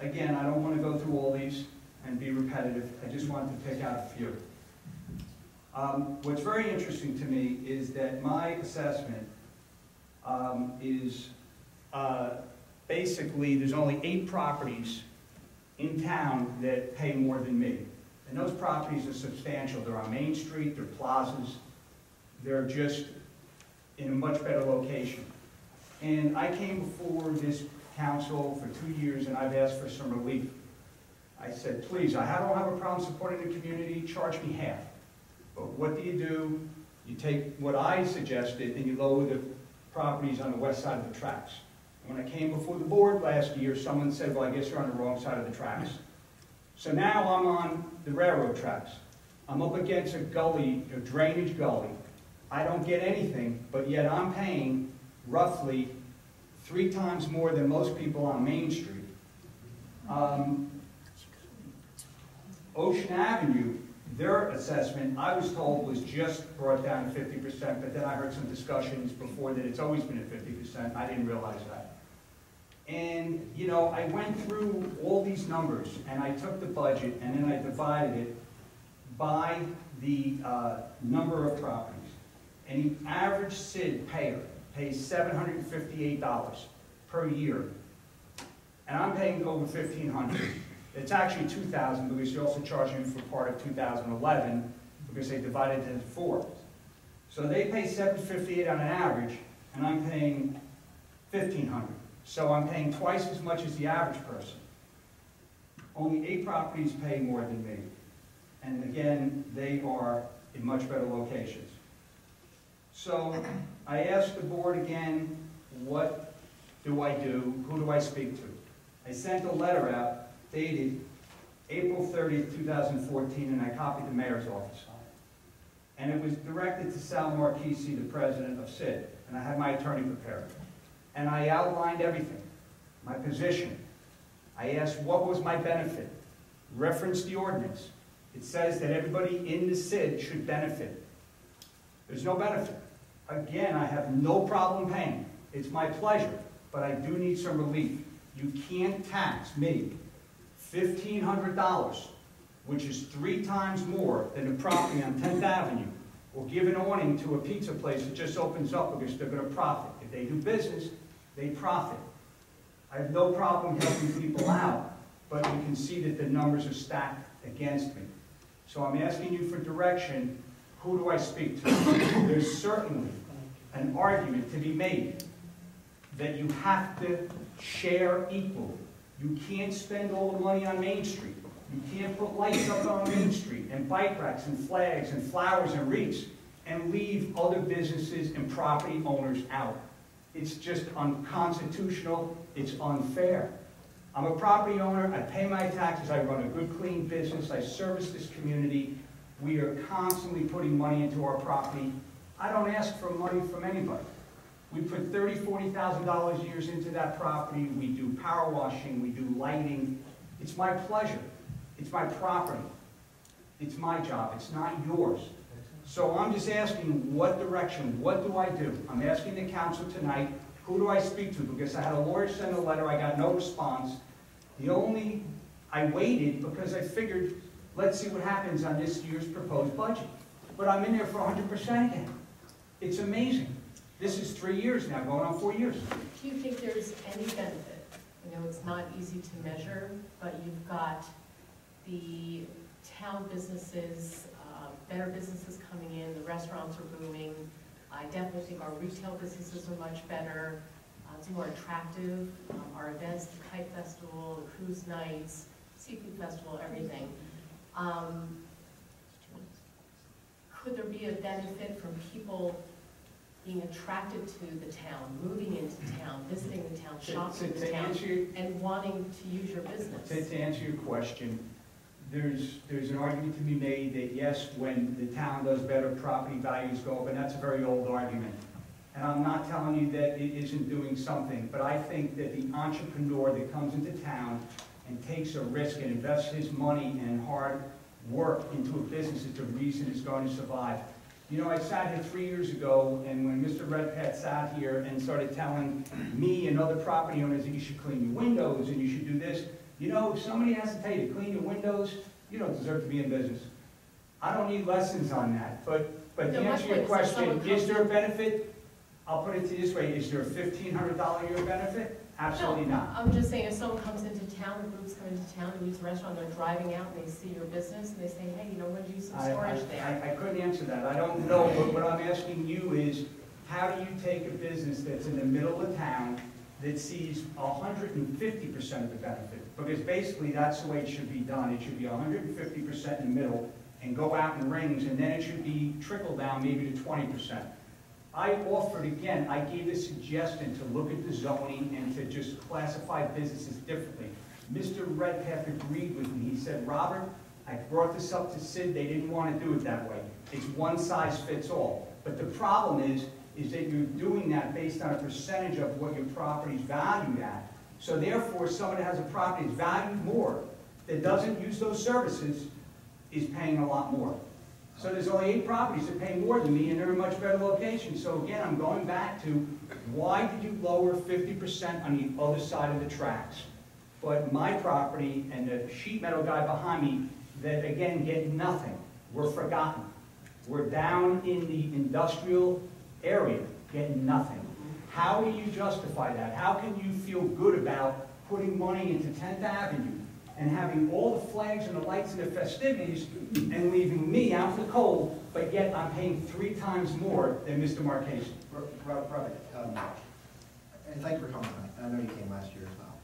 Again, I don't want to go through all these and be repetitive. I just wanted to pick out a few. What's very interesting to me is that my assessment is basically there's only 8 properties in town that pay more than me. And those properties are substantial. They're on Main Street, they're plazas, they're just in a much better location. And I came before this council for 2 years and I've asked for some relief. I said, please, I don't have a problem supporting the community, charge me half. But what do? You take what I suggested and you lower the properties on the west side of the tracks. When I came before the board last year, someone said, well, I guess you're on the wrong side of the tracks. So now I'm on the railroad tracks. I'm up against a gully, a drainage gully. I don't get anything, but yet I'm paying roughly 3 times more than most people on Main Street. Ocean Avenue, their assessment, I was told, was just brought down to 50%, but then I heard some discussions before that it's always been at 50%. I didn't realize that. And, you know, I went through all these numbers, and I took the budget, and then I divided it by the number of properties. And the average SID payer pays $758 per year. And I'm paying over $1,500. It's actually $2,000 because you also charge me for part of 2011 because they divided it into 4. So they pay $758 on an average, and I'm paying $1,500. So I'm paying twice as much as the average person. Only 8 properties pay more than me. And again, they are in much better locations. So I asked the board again, what do I do? Who do I speak to? I sent a letter out dated April 30th, 2014, and I copied the mayor's office on it. And it was directed to Sal Marchese, the president of SID, and I had my attorney prepare it. And I outlined everything, my position. I asked what was my benefit, referenced the ordinance. It says that everybody in the SID should benefit. There's no benefit. Again, I have no problem paying. It's my pleasure, but I do need some relief. You can't tax me $1,500, which is 3 times more than the property on 10th Avenue, or give an awning to a pizza place that just opens up because they're going to profit. If they do business, they profit. I have no problem helping people out, but you can see that the numbers are stacked against me. So I'm asking you for direction. Who do I speak to? There's certainly an argument to be made that you have to share equally. You can't spend all the money on Main Street. You can't put lights up on Main Street and bike racks and flags and flowers and wreaths and leave other businesses and property owners out. It's just unconstitutional. It's unfair. I'm a property owner. I pay my taxes. I run a good, clean business. I service this community. We are constantly putting money into our property. I don't ask for money from anybody. We put $30,000, $40,000 a year into that property. We do power washing. We do lighting. It's my pleasure. It's my property. It's my job. It's not yours. So I'm just asking what direction, what do I do? I'm asking the council tonight, who do I speak to? Because I had a lawyer send a letter. I got no response. I waited because I figured, let's see what happens on this year's proposed budget. But I'm in there for 100% again. It's amazing. This is 3 years now, going on 4 years. Do you think there's any benefit? You know, it's not easy to measure, but you've got the town businesses, better businesses coming in, the restaurants are booming. I definitely think our retail businesses are much better. It's more attractive. Our events, the Kite Festival, the cruise nights, seafood festival, everything. Could there be a benefit from people being attracted to the town, moving into town, visiting the town, shopping in the town, and wanting to use your business? To answer your question, there's an argument to be made that yes, when the town does better, property values go up, and that's a very old argument. And I'm not telling you that it isn't doing something, but I think that the entrepreneur that comes into town and takes a risk and invests his money and hard work into a business is the reason it's going to survive. You know, I sat here 3 years ago, and when Mr. Redpath sat here and started telling me and other property owners that you should clean your windows and you should do this, you know, if somebody has to tell you to clean your windows, you don't deserve to be in business. I don't need lessons on that, but to answer your question, is there a benefit? I'll put it to you this way, is there a $1,500 a year benefit? Absolutely not. I'm just saying, if someone comes into town, the groups come into town, they use the restaurant, they're driving out, and they see your business, and they say, hey, you know, we're going to use some storage there. I couldn't answer that. I don't know, but what I'm asking you is, how do you take a business that's in the middle of town that sees 150% of the benefit? Because basically, that's the way it should be done. It should be 150% in the middle and go out in rings, and then it should be trickled down maybe to 20%. I offered, again, I gave a suggestion to look at the zoning and to just classify businesses differently. Mr. Redpath agreed with me. He said, Robert, I brought this up to Sid. They didn't want to do it that way. It's one size fits all. But the problem is that you're doing that based on a percentage of what your property's valued at. So therefore, someone that has a property that's valued more, that doesn't use those services, is paying a lot more. So there's only 8 properties that pay more than me, and they're in much better locations. So again, I'm going back to, why did you lower 50% on the other side of the tracks? But my property and the sheet metal guy behind me, that again get nothing, we're forgotten. We're down in the industrial area, getting nothing. How do you justify that? How can you feel good about putting money into 10th Avenue and having all the flags and the lights and the festivities and leaving me out in the cold, but yet I'm paying 3 times more than Mr. Marchese? Robert, and thank you for coming tonight. I know you came last year as well.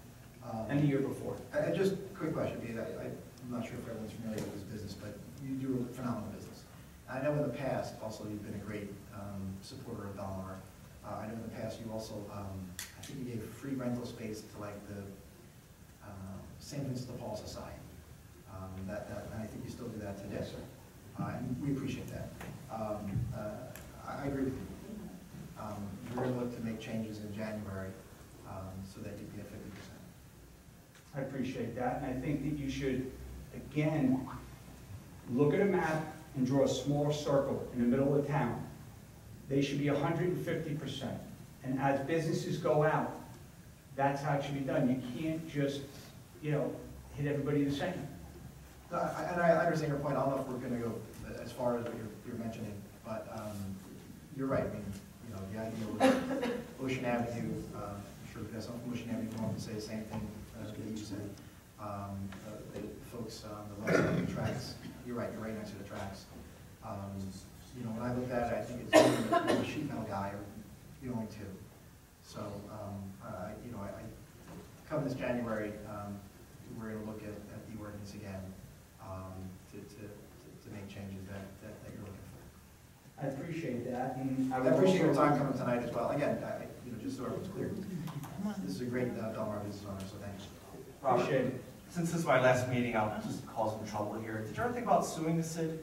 and the year before. And just a quick question, because I'm not sure if everyone's familiar with this business, but you do a phenomenal business. I know in the past, also, you've been a great supporter of Belmar. I know in the past, you also, I think you gave free rental space to like the St. Vincent de Paul Society. And I think you still do that today. Yes, sir. And we appreciate that. I agree with you. We're going to look to make changes in January so that you get 50%. I appreciate that, and I think that you should, again, look at a map and draw a small circle in the middle of town. They should be 150%. And as businesses go out, that's how it should be done. You can't just, hit everybody the same. No, and I understand your point. I don't know if we're going to go as far as what you're mentioning, but you're right. I mean, the idea with Ocean Avenue, I'm sure there's some from Ocean Avenue who want to say the same thing that you said. The folks on the west side of the tracks, you're right. You're right next to the tracks. When I looked at it, I think it's only a sheet metal guy, or the only two. So, I come this January, we're going to look at the ordinance again to make changes that you're looking for. I appreciate that, and I appreciate your time coming tonight as well. Again, just so everyone's clear, this is a great Belmar business owner, so thanks. Appreciate it. Since this is my last meeting, I'll just cause some trouble here. Did you ever think about suing the city?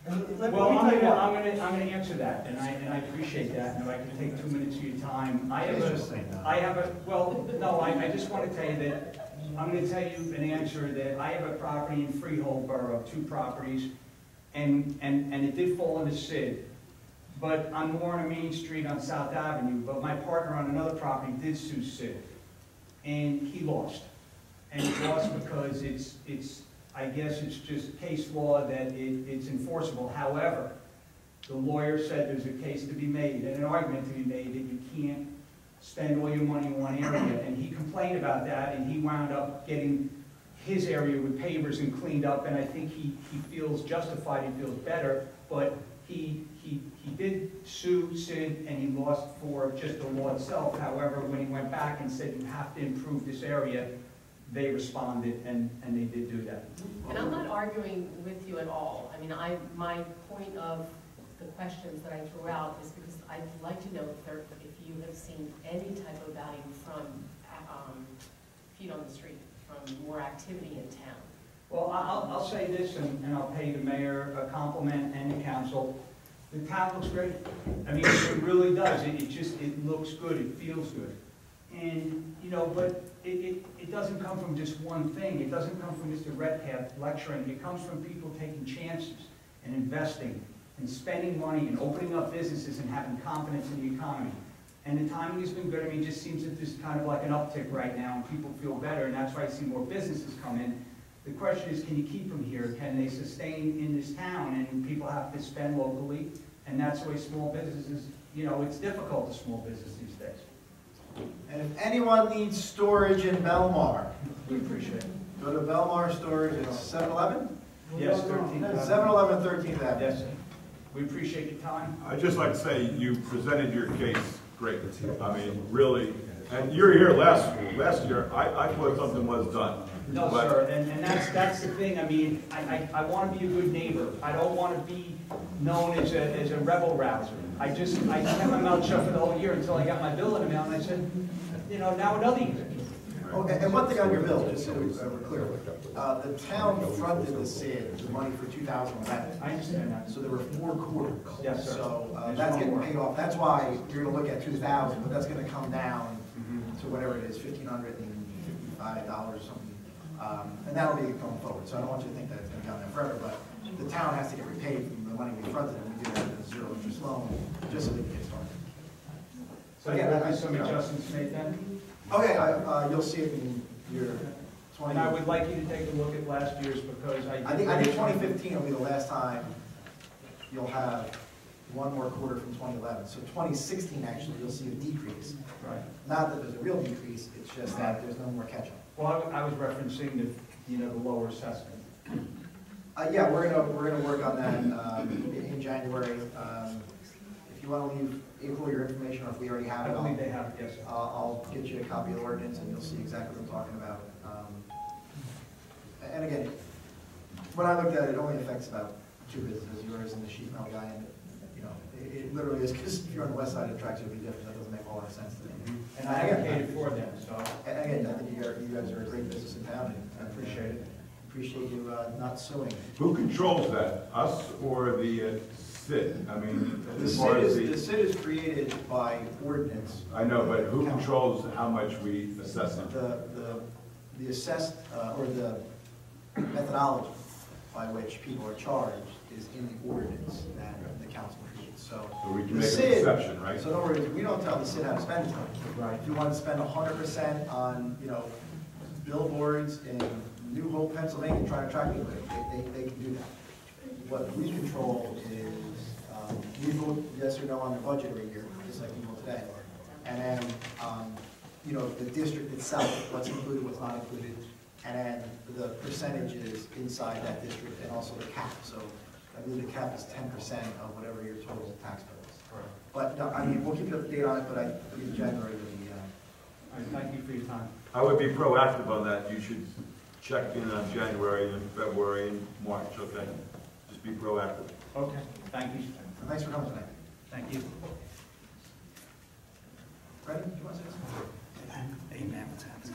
Well, I'm gonna answer that, and I appreciate that, and if I can take 2 minutes of your time. I just want to tell you that, I'm gonna tell you an answer that I have a property in Freehold Borough, 2 properties, and it did fall into SID. But I'm more on a main street on South Avenue, but my partner on another property did sue SID, and he lost. And he lost because I guess it's just case law that it's enforceable. However, the lawyer said there's a case to be made and an argument to be made that you can't spend all your money in one area. And he complained about that, and he wound up getting his area with pavers and cleaned up, and I think he feels justified, he feels better, but he did sue SID, and he lost for just the law itself. However, when he went back and said you have to improve this area, they responded, and they did do that. And I'm not arguing with you at all. I mean, my point of the questions that I threw out is because I'd like to know if you have seen any type of value from feet on the street, from more activity in town. Well, I'll say this, and I'll pay the mayor a compliment and the council. The town looks great. I mean, it really does. It looks good. It feels good. And, but it doesn't come from just one thing. It doesn't come from Mr. Redpath lecturing. It comes from people taking chances and investing and spending money and opening up businesses and having confidence in the economy. And the timing has been good. I mean, it just seems that there's kind of like an uptick right now, and people feel better, and that's why I see more businesses come in. The question is, can you keep them here? Can they sustain in this town? And people have to spend locally, and that's the way small businesses, it's difficult to small business these days. And if anyone needs storage in Belmar, We appreciate it. go to Belmar Storage. It's 7-Eleven? Yes, 13th. 7-Eleven, 13th Avenue. Yes, sir. We appreciate your time. I'd just like to say you presented your case great. I mean, really, and you were here last year. I thought something was done. No, But- sir, and that's the thing. I mean, I want to be a good neighbor. I don't want to be known as a rebel rouser. I kept my mouth shut for the whole year until I got my bill in the mail, and I said, now another year. Okay, and one thing on your bill, just so we're clear, the town fronted the SID, the money for 2011. I understand that. So there were 4 quarters. Yes, sir. So There's that's one getting more. paid off. That's why you're going to look at 2,000, but that's going to come down to whatever it is, $1,555 or something. And that'll be going forward. So I don't want you to think that it's going to go down there forever, but the town has to get repaid from the money we fronted, and we do that as a zero interest loan, just so they can get started. So yeah, there's some adjustments made then? Okay, you'll see it in your 20. And I would like you to take a look at last year's because I think 2015 will be the last time you'll have one more quarter from 2011. So 2016, actually, you'll see a decrease. Right. Not that there's a real decrease, it's just that there's no more catch-up. Well, I was referencing the lower assessment. Yeah, we're gonna work on that in January. If you want to leave April your information, or if we already have I it, believe they have it, yes, sir. I'll get you a copy of the ordinance and you'll see exactly what I'm talking about. And again, when I looked at it, it only affects about 2 businesses, yours and the sheet metal guy, and, you know, it literally is, because if you're on the west side of the tracks, it would be different, that doesn't make a whole lot of sense to me. And I advocated for them, so And again, I think you guys are a great business in town, and I appreciate it. appreciate you not suing. Who controls that, us or the SID? I mean, The as far as the SID is created by ordinance. I know, but who controls how much we assess them? The assessed, or the methodology by which people are charged is in the ordinance that the council creates, so. So we can the make an SID exception, right? So in other words, we don't tell the SID how to spend the money. Right. If you want to spend 100% on, you know, billboards in New Hope, Pennsylvania, trying to attract people, they can do that. What we control is, we vote yes or no on the budget every year, just like we will today. And then, you know, the district itself, what's included, what's not included, and then the percentages inside that district, and also the cap. So I believe the cap is 10% of whatever your total tax bill is. Correct. But, no, I mean, we'll keep you up to date on it, but I believe January will be, All right, thank you for your time. I would be proactive on that. You should check in on January and February and March, okay? Just be proactive. Okay, thank you. thanks for coming tonight. Thank you. Freddie, do you want to say something? Amen. What's happening?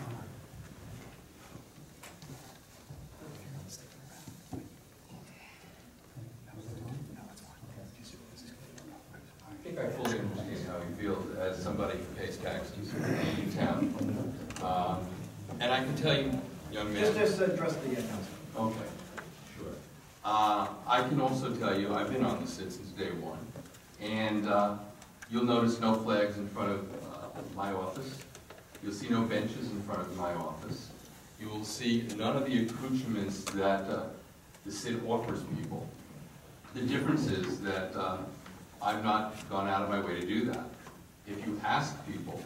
I think I fully understand how you feel as somebody who pays taxes in town. And I can tell you, young man. Just address the announcement. Okay, sure. I can also tell you, I've been on the SID since day one. And you'll notice no flags in front of my office. You'll see no benches in front of my office. You will see none of the accoutrements that the SID offers people. The difference is that I've not gone out of my way to do that. If you ask people,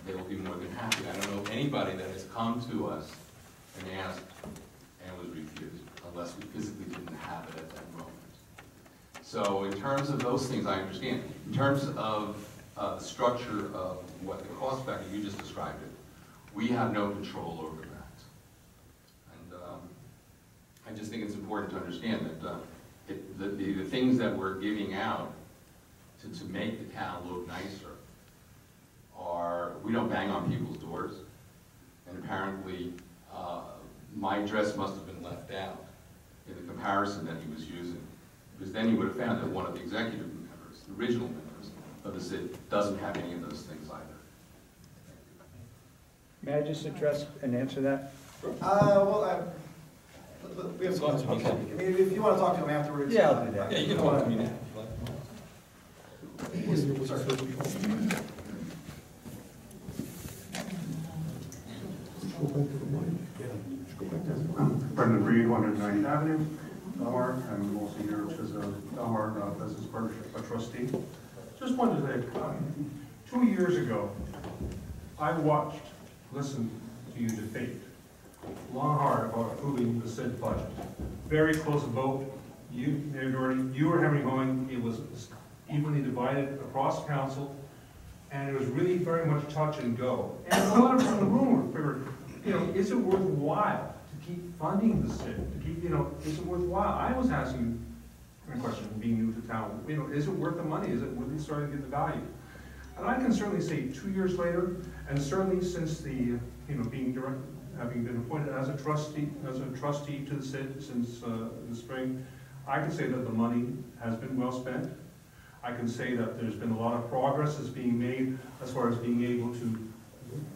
they will be more than happy. I don't know anybody that has come to us and asked and was refused, unless we physically didn't have it at that moment. So in terms of those things, I understand. In terms of the structure of what the cost factor, you just described it, we have no control over that. And I just think it's important to understand that the things that we're giving out to make the town look nicer are, we don't bang on people's doors. And apparently, my address must have been left out in the comparison that he was using. Because then he would have found that one of the executive members, the original members of the SID, doesn't have any of those things either. May I just address and answer that? Well, we have some. Okay. I mean, if you want to talk to him afterwards. Yeah, I'll do that. Yeah, you can talk to me now. Yes, sorry. Brendan Reed, 190th Avenue, Belmar. I'm also here as a Belmar Business Partnership trustee. Just wanted to say, 2 years ago, I watched, listened to you debate long hard about approving the SID budget. Very close vote. You were having going. It was evenly divided across council, and it was really very much touch and go. And a lot of us in the room were, you know, is it worthwhile to keep funding the SID? To keep, you know, is it worthwhile? I was asking a question, being new to town. You know, is it worth the money? Is it really starting to get the value? And I can certainly say 2 years later, and certainly since the, you know, having been appointed as a trustee to the SID since the spring, I can say that the money has been well spent. I can say that there's been a lot of progress that's being made as far as being able to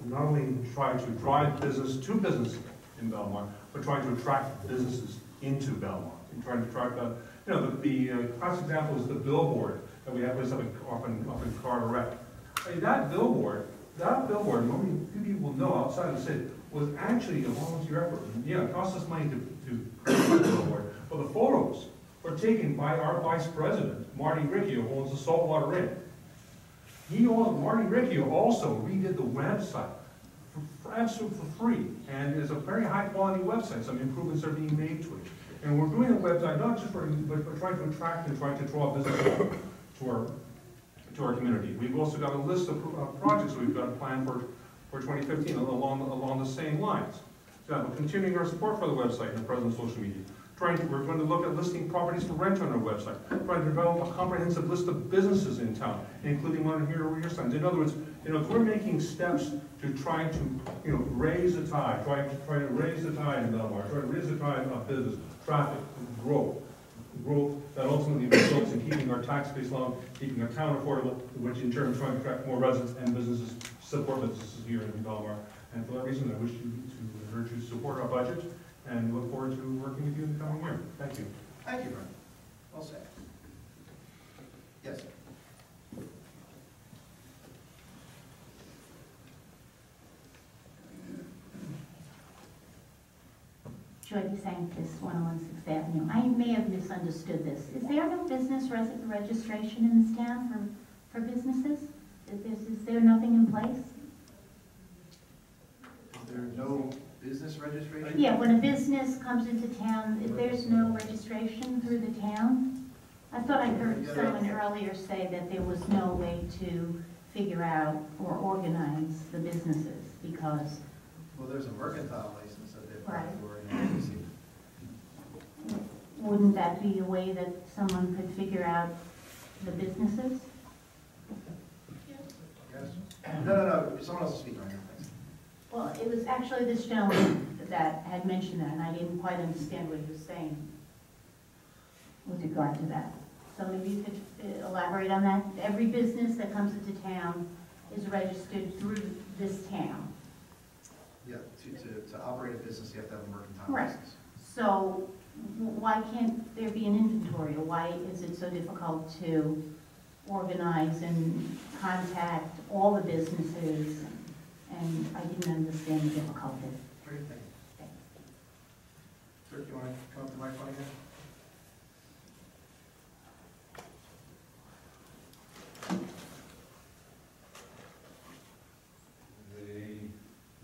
not only try to drive business to business in Belmar, but trying to attract businesses into Belmar and trying to attract the, you know, the classic example is the billboard that we have up in Carteret. I mean, that billboard, normally few people know outside of the city, was actually a volunteer effort. Yeah, it cost us money to create the billboard, but the photos were taken by our vice president, Marty Riccio, who owns the Saltwater Inn. Marty Riccio also redid the website absolutely for free, and it's a very high quality website. Some improvements are being made to it. And we're doing a website not just for, but trying to attract and trying to draw business to to our community. We've also got a list of projects we've got planned for 2015 along the same lines. For example, continuing our support for the website and the present social media. We're going to look at listing properties for rent on our website. Trying to develop a comprehensive list of businesses in town, including one here or your signs. In other words, we're making steps to try to, raise the tide, try to raise the tide in Belmar, try to raise the tide of business, traffic, growth that ultimately results in keeping our tax base low, keeping our town affordable, which in turn is trying to attract more residents and businesses, support businesses here in Belmar. And for that reason, I wish to urge you to support our budget and look forward to working with you in the coming year. Thank you. Thank you, Brian. Well said. Yes, sir. Joy DeSanctis, 116th Avenue. I may have misunderstood this. Is there no business registration in this town for businesses? Is there nothing in place? Is there no business registration? Yeah, when a business comes into town, if there's no registration through the town? I thought I heard someone earlier say that there was no way to figure out or organize the businesses because... Well, there's a mercantile license that they apply Right. for in an agency. Wouldn't that be a way that someone could figure out the businesses? Yes? No. Someone else is speaking right now. Thanks. Well, it was actually this gentleman that had mentioned that, and I didn't quite understand what he was saying with regard to that. So maybe you could elaborate on that. Every business that comes into town is registered through this town. Yeah, to operate a business, you have to have a mercantile Right. license. So why can't there be an inventory, or why is it so difficult to organize and contact all the businesses? And I didn't understand the difficulty. Great, thank you. Sir, do you want to come up to the microphone again?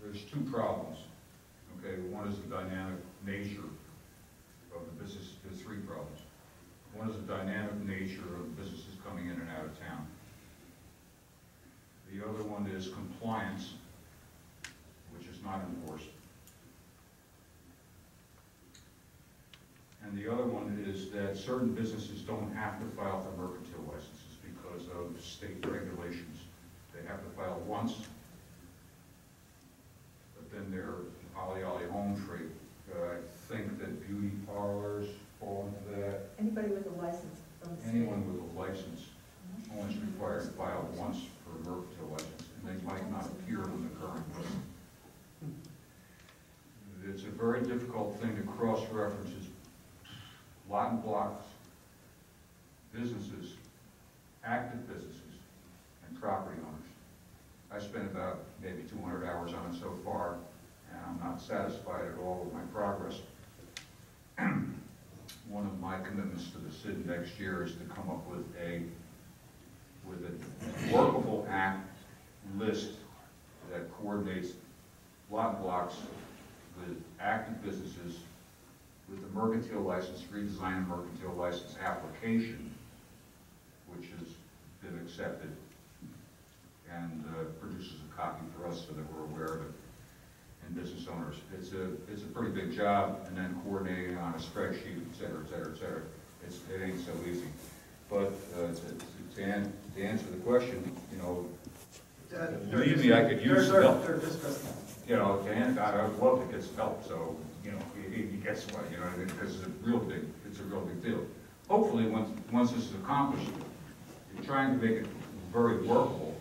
There's two problems. Okay, one is the dynamic nature of the business. There's three problems. One is the dynamic nature of businesses coming in and out of town. The other one is compliance, which is not enforced. And the other one is that certain businesses don't have to file for mercantile licenses because of state regulations. They have to file once, but then they're ollie home free. I think that beauty parlors fall into that. Anybody with a license from the state. Anyone with a license only is required to file once for a mercantile license, and they might not appear on the current list. It's a very difficult thing to cross-reference lot and blocks, businesses, active businesses, and property owners. I spent about maybe 200 hours on it so far, and I'm not satisfied at all with my progress. One of my commitments to the city next year is to come up with a workable act list that coordinates lot and blocks with active businesses with the mercantile license, redesign and mercantile license application, which has been accepted, and produces a copy for us so that we're aware of it, and business owners. It's a pretty big job, and then coordinating on a spreadsheet, et cetera, et cetera, et cetera. It ain't so easy. But to answer the question, believe me, I could use help. And I would love to get some help, so, he gets one, what I mean, because it's a real big deal. Hopefully, once this is accomplished, you're trying to make it very workable,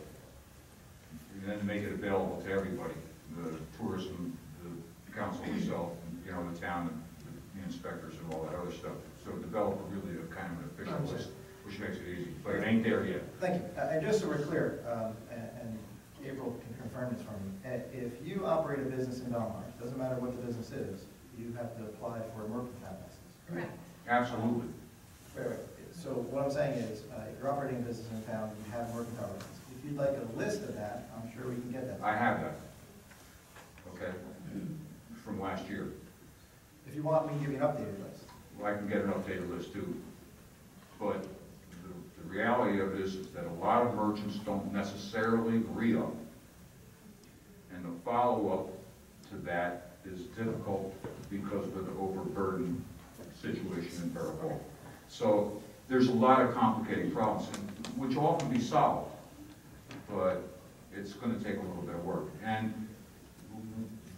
and then make it available to everybody, the tourism, the council itself, and, the town, and the inspectors and all that other stuff. So develop really a kind of an official list, which makes it easy, but it ain't there yet. Thank you. And just so we're clear, and April can confirm this for me, if you operate a business in Belmar, doesn't matter what the business is, you have to apply for a mercantile license. Correct. Absolutely. Right. So what I'm saying is, if you're operating a business in town, you have a mercantile license. If you'd like a list of that, I'm sure we can get that. I have that. Okay. From last year. If you want, we can give you an updated list. Well, I can get an updated list too. But the reality of it is that a lot of merchants don't necessarily re-up. And the follow-up to that is difficult because of the overburden situation in Borough Hall. So there's a lot of complicating problems, which all can be solved, but it's going to take a little bit of work. And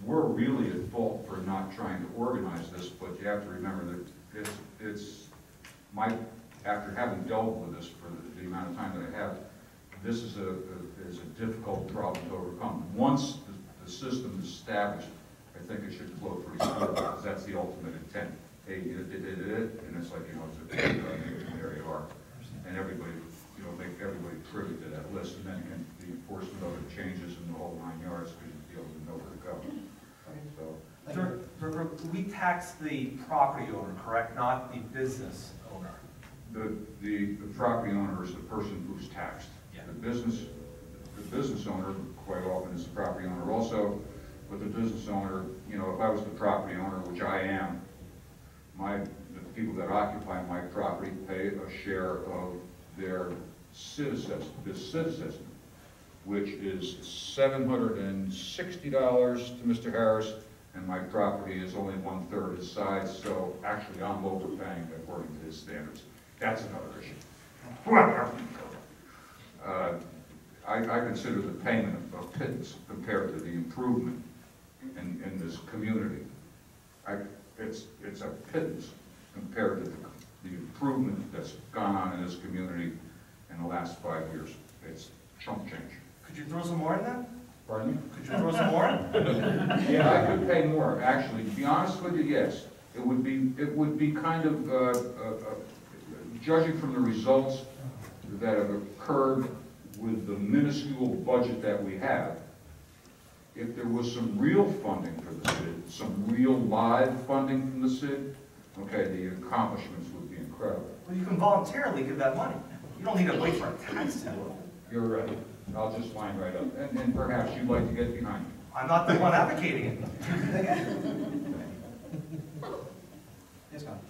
we're really at fault for not trying to organize this, but you have to remember that it's after having dealt with this for the amount of time that I have, this is a difficult problem to overcome. Once the system is established, I think it should flow pretty smoothly, because that's the ultimate intent. Hey, you did it, and it's like, there you are. And everybody, make everybody privy to that list, and then can the enforcement of it changes in the whole 9 yards, because you'll be able to know where to go. So, we tax the property owner, correct, not the business owner? the property owner is the person who's taxed. Yeah. The business owner quite often is the property owner also, but the business owner, if I was the property owner, which I am, the people that occupy my property pay a share of their citizen, which is $760 to Mr. Harris, and my property is only 1/3 his size, so actually I'm overpaying according to his standards. That's another issue. I consider the payment of pittance compared to the improvement in this community. It's a pittance compared to the improvement that's gone on in this community in the last 5 years. It's chump change. Could you throw some more in that? Pardon me? Could you throw some more in? Yeah, I could pay more, actually. To be honest with you, yes. It would be kind of, judging from the results that have occurred with the minuscule budget that we have, if there was some real funding for the SID, some real live funding from the SID, okay, the accomplishments would be incredible. Well, you can voluntarily give that money. You don't need to wait for a tax to do it. You're right. I'll just line right up. And perhaps you'd like to get behind me. I'm not the one advocating it. Yes, Connie.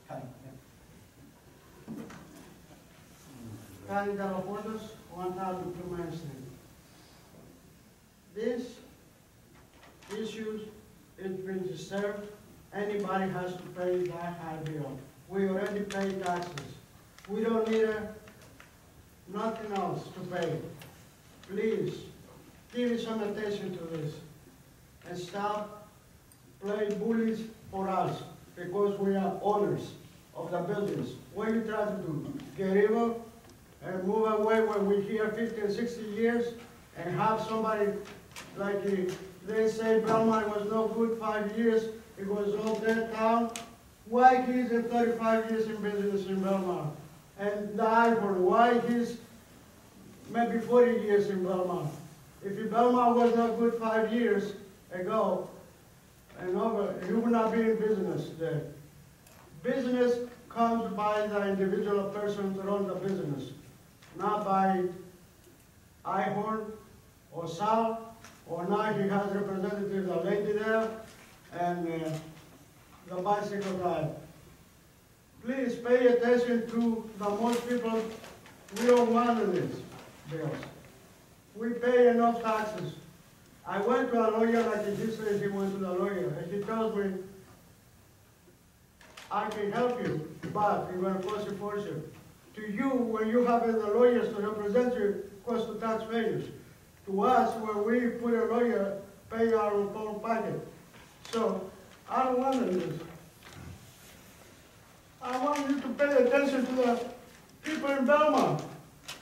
Connie, Connie de los Portos, 1002 Main Street. These issues, it's been disturbed. Anybody has to pay that high bill. We already pay taxes. We don't need nothing else to pay. Please, give some attention to this and stop playing bullies for us, because we are owners of the buildings. What you try to do? Get evil and move away when we're here 50 and 60 years and have somebody like they say Belmar was no good 5 years, it was all dead town. Why he's in 35 years in business in Belmar? And died for why he's maybe 40 years in Belmar. If Belmar was not good 5 years ago and over, you would not be in business there. Business comes by the individual person to run the business, not by Ihorn or Sal, or now he has representatives, a lady there, and the bicycle ride. Please pay attention to the most people we don't want in these bills. We pay enough taxes. I went to a lawyer like he says he went to the lawyer, and he tells me, I can help you, but it's going to cost you a fortune. To you, when you have the lawyers to represent you, cost the taxpayers. To us, when we put a lawyer, pay our own pocket. So, I don't want this. I want you to pay attention to the people in Belmar,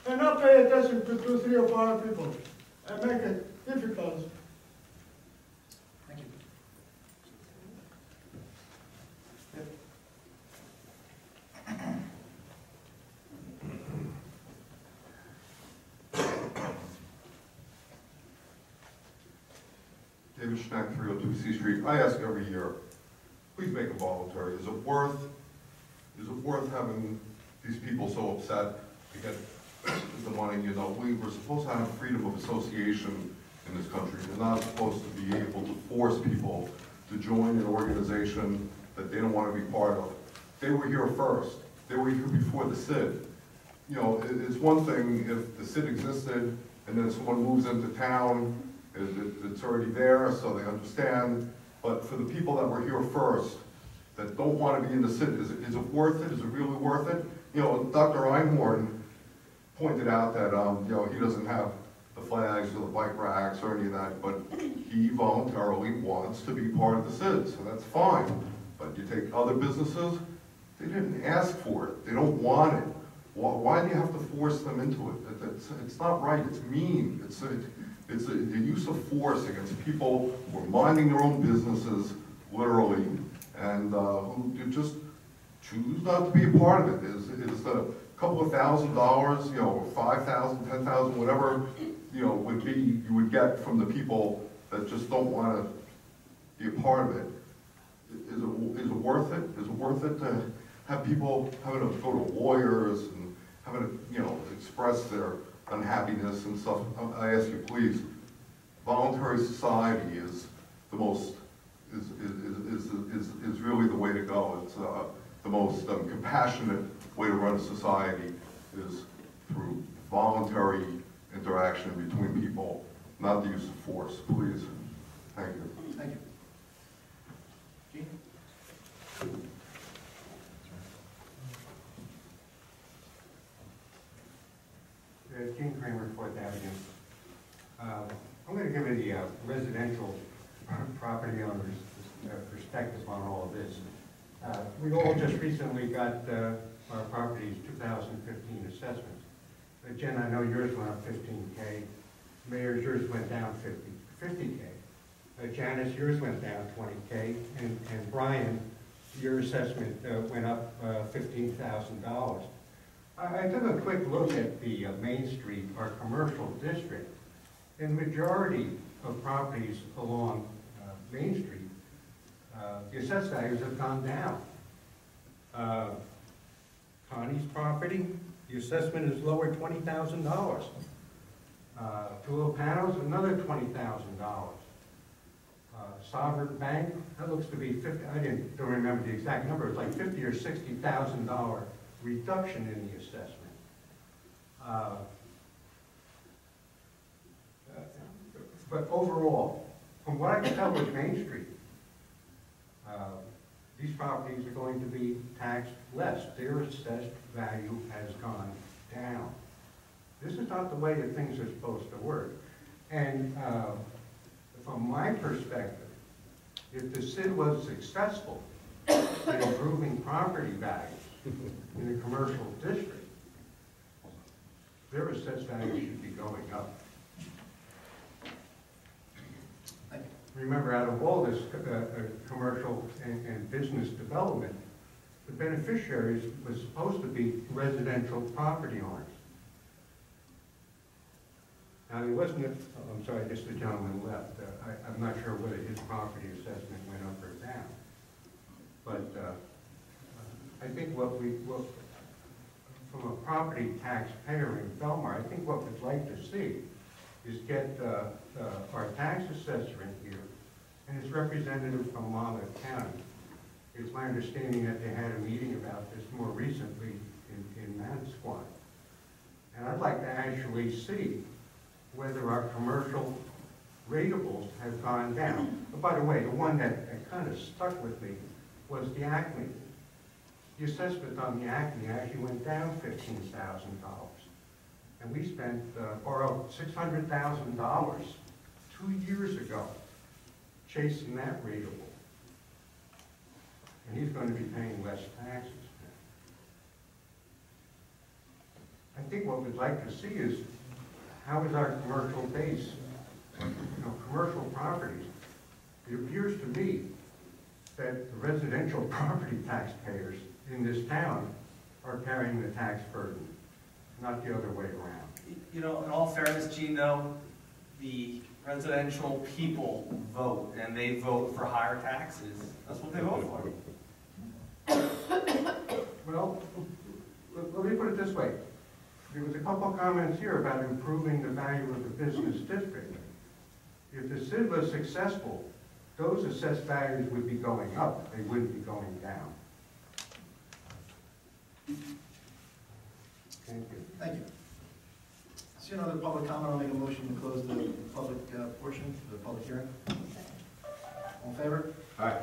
and not pay attention to 2, 3, or 4 people, and make it difficult. thank you. David Schnack, 302 C Street. I ask every year, please make it voluntary. Is it worth having these people so upset to get the money? We're supposed to have freedom of association in this country. We're not supposed to be able to force people to join an organization that they don't want to be part of. They were here first. They were here before the SID. you know, it's one thing if the SID existed and then someone moves into town, it's already there, so they understand. But for the people that were here first, that don't want to be in the SID, is it worth it? Is it really worth it? You know, Dr. Einhorn pointed out that, you know, he doesn't have the flags or the bike racks or any of that, but he voluntarily wants to be part of the SID, so that's fine. But you take other businesses, they didn't ask for it. They don't want it. Why do you have to force them into it? It's not right. It's mean. It's the use of force against people who are minding their own businesses, literally, and who just choose not to be a part of it. Is a couple of $1,000s, you know, or $5,000, $10,000, whatever, you know, you would get from the people that just don't want to be a part of it. Is it worth it? Is it worth it to have people having to go to lawyers and having to, you know, express their unhappiness and stuff? I ask you, please, voluntary society is the most, is really the way to go. It's the most compassionate way to run a society is through voluntary interaction between people, not the use of force. Please. Thank you. Thank you. Gene Kramer, 4th Avenue. I'm going to give you the residential property owners' perspective on all of this. We all just recently got our property's 2015 assessments. Jen, I know yours went up 15K. Mayor's, yours went down 50K. Janice, yours went down 20K. And Brian, your assessment went up $15,000. I took a quick look at the Main Street, our commercial district, and the majority of properties along Main Street, the assessed values have gone down. Connie's property, the assessment is lowered $20,000. Tulipanos, another $20,000. Sovereign Bank, that looks to be 50, don't remember the exact number, it's like $50,000 or $60,000 reduction in the assessment. But overall, from what I can tell with Main Street, these properties are going to be taxed less. Their assessed value has gone down. This is not the way that things are supposed to work. And from my perspective, if the SID was successful in improving property values in the commercial district, their assessed value should be going up. Remember, out of all this commercial and business development, the beneficiaries was supposed to be residential property owners. Now, there wasn't, I'm sorry, I guess the gentleman left. I'm not sure whether his property assessment went up or down. But I think from a property taxpayer in Belmar, I think what we'd like to see is get our tax assessor in here and his representative from Monmouth County. It's my understanding that they had a meeting about this more recently in Manasquan. And I'd like to actually see whether our commercial ratables have gone down. But by the way, the one that kind of stuck with me was the Acme. The assessment on the Acme actually went down $15,000. And we borrowed $600,000 2 years ago chasing that rateable. And he's going to be paying less taxes. I think what we'd like to see is how is our commercial base, commercial properties. It appears to me that the residential property taxpayers in this town are carrying the tax burden, not the other way around. You know, in all fairness, Gene, though, the residential people vote, and they vote for higher taxes. That's what they vote for. Well, let me put it this way. There was a couple of comments here about improving the value of the business district. If the SID was successful, those assessed values would be going up. They wouldn't be going down. Thank you. Thank you. See another public comment, I'll make a motion to close the public portion, the public hearing. All in favor? Aye.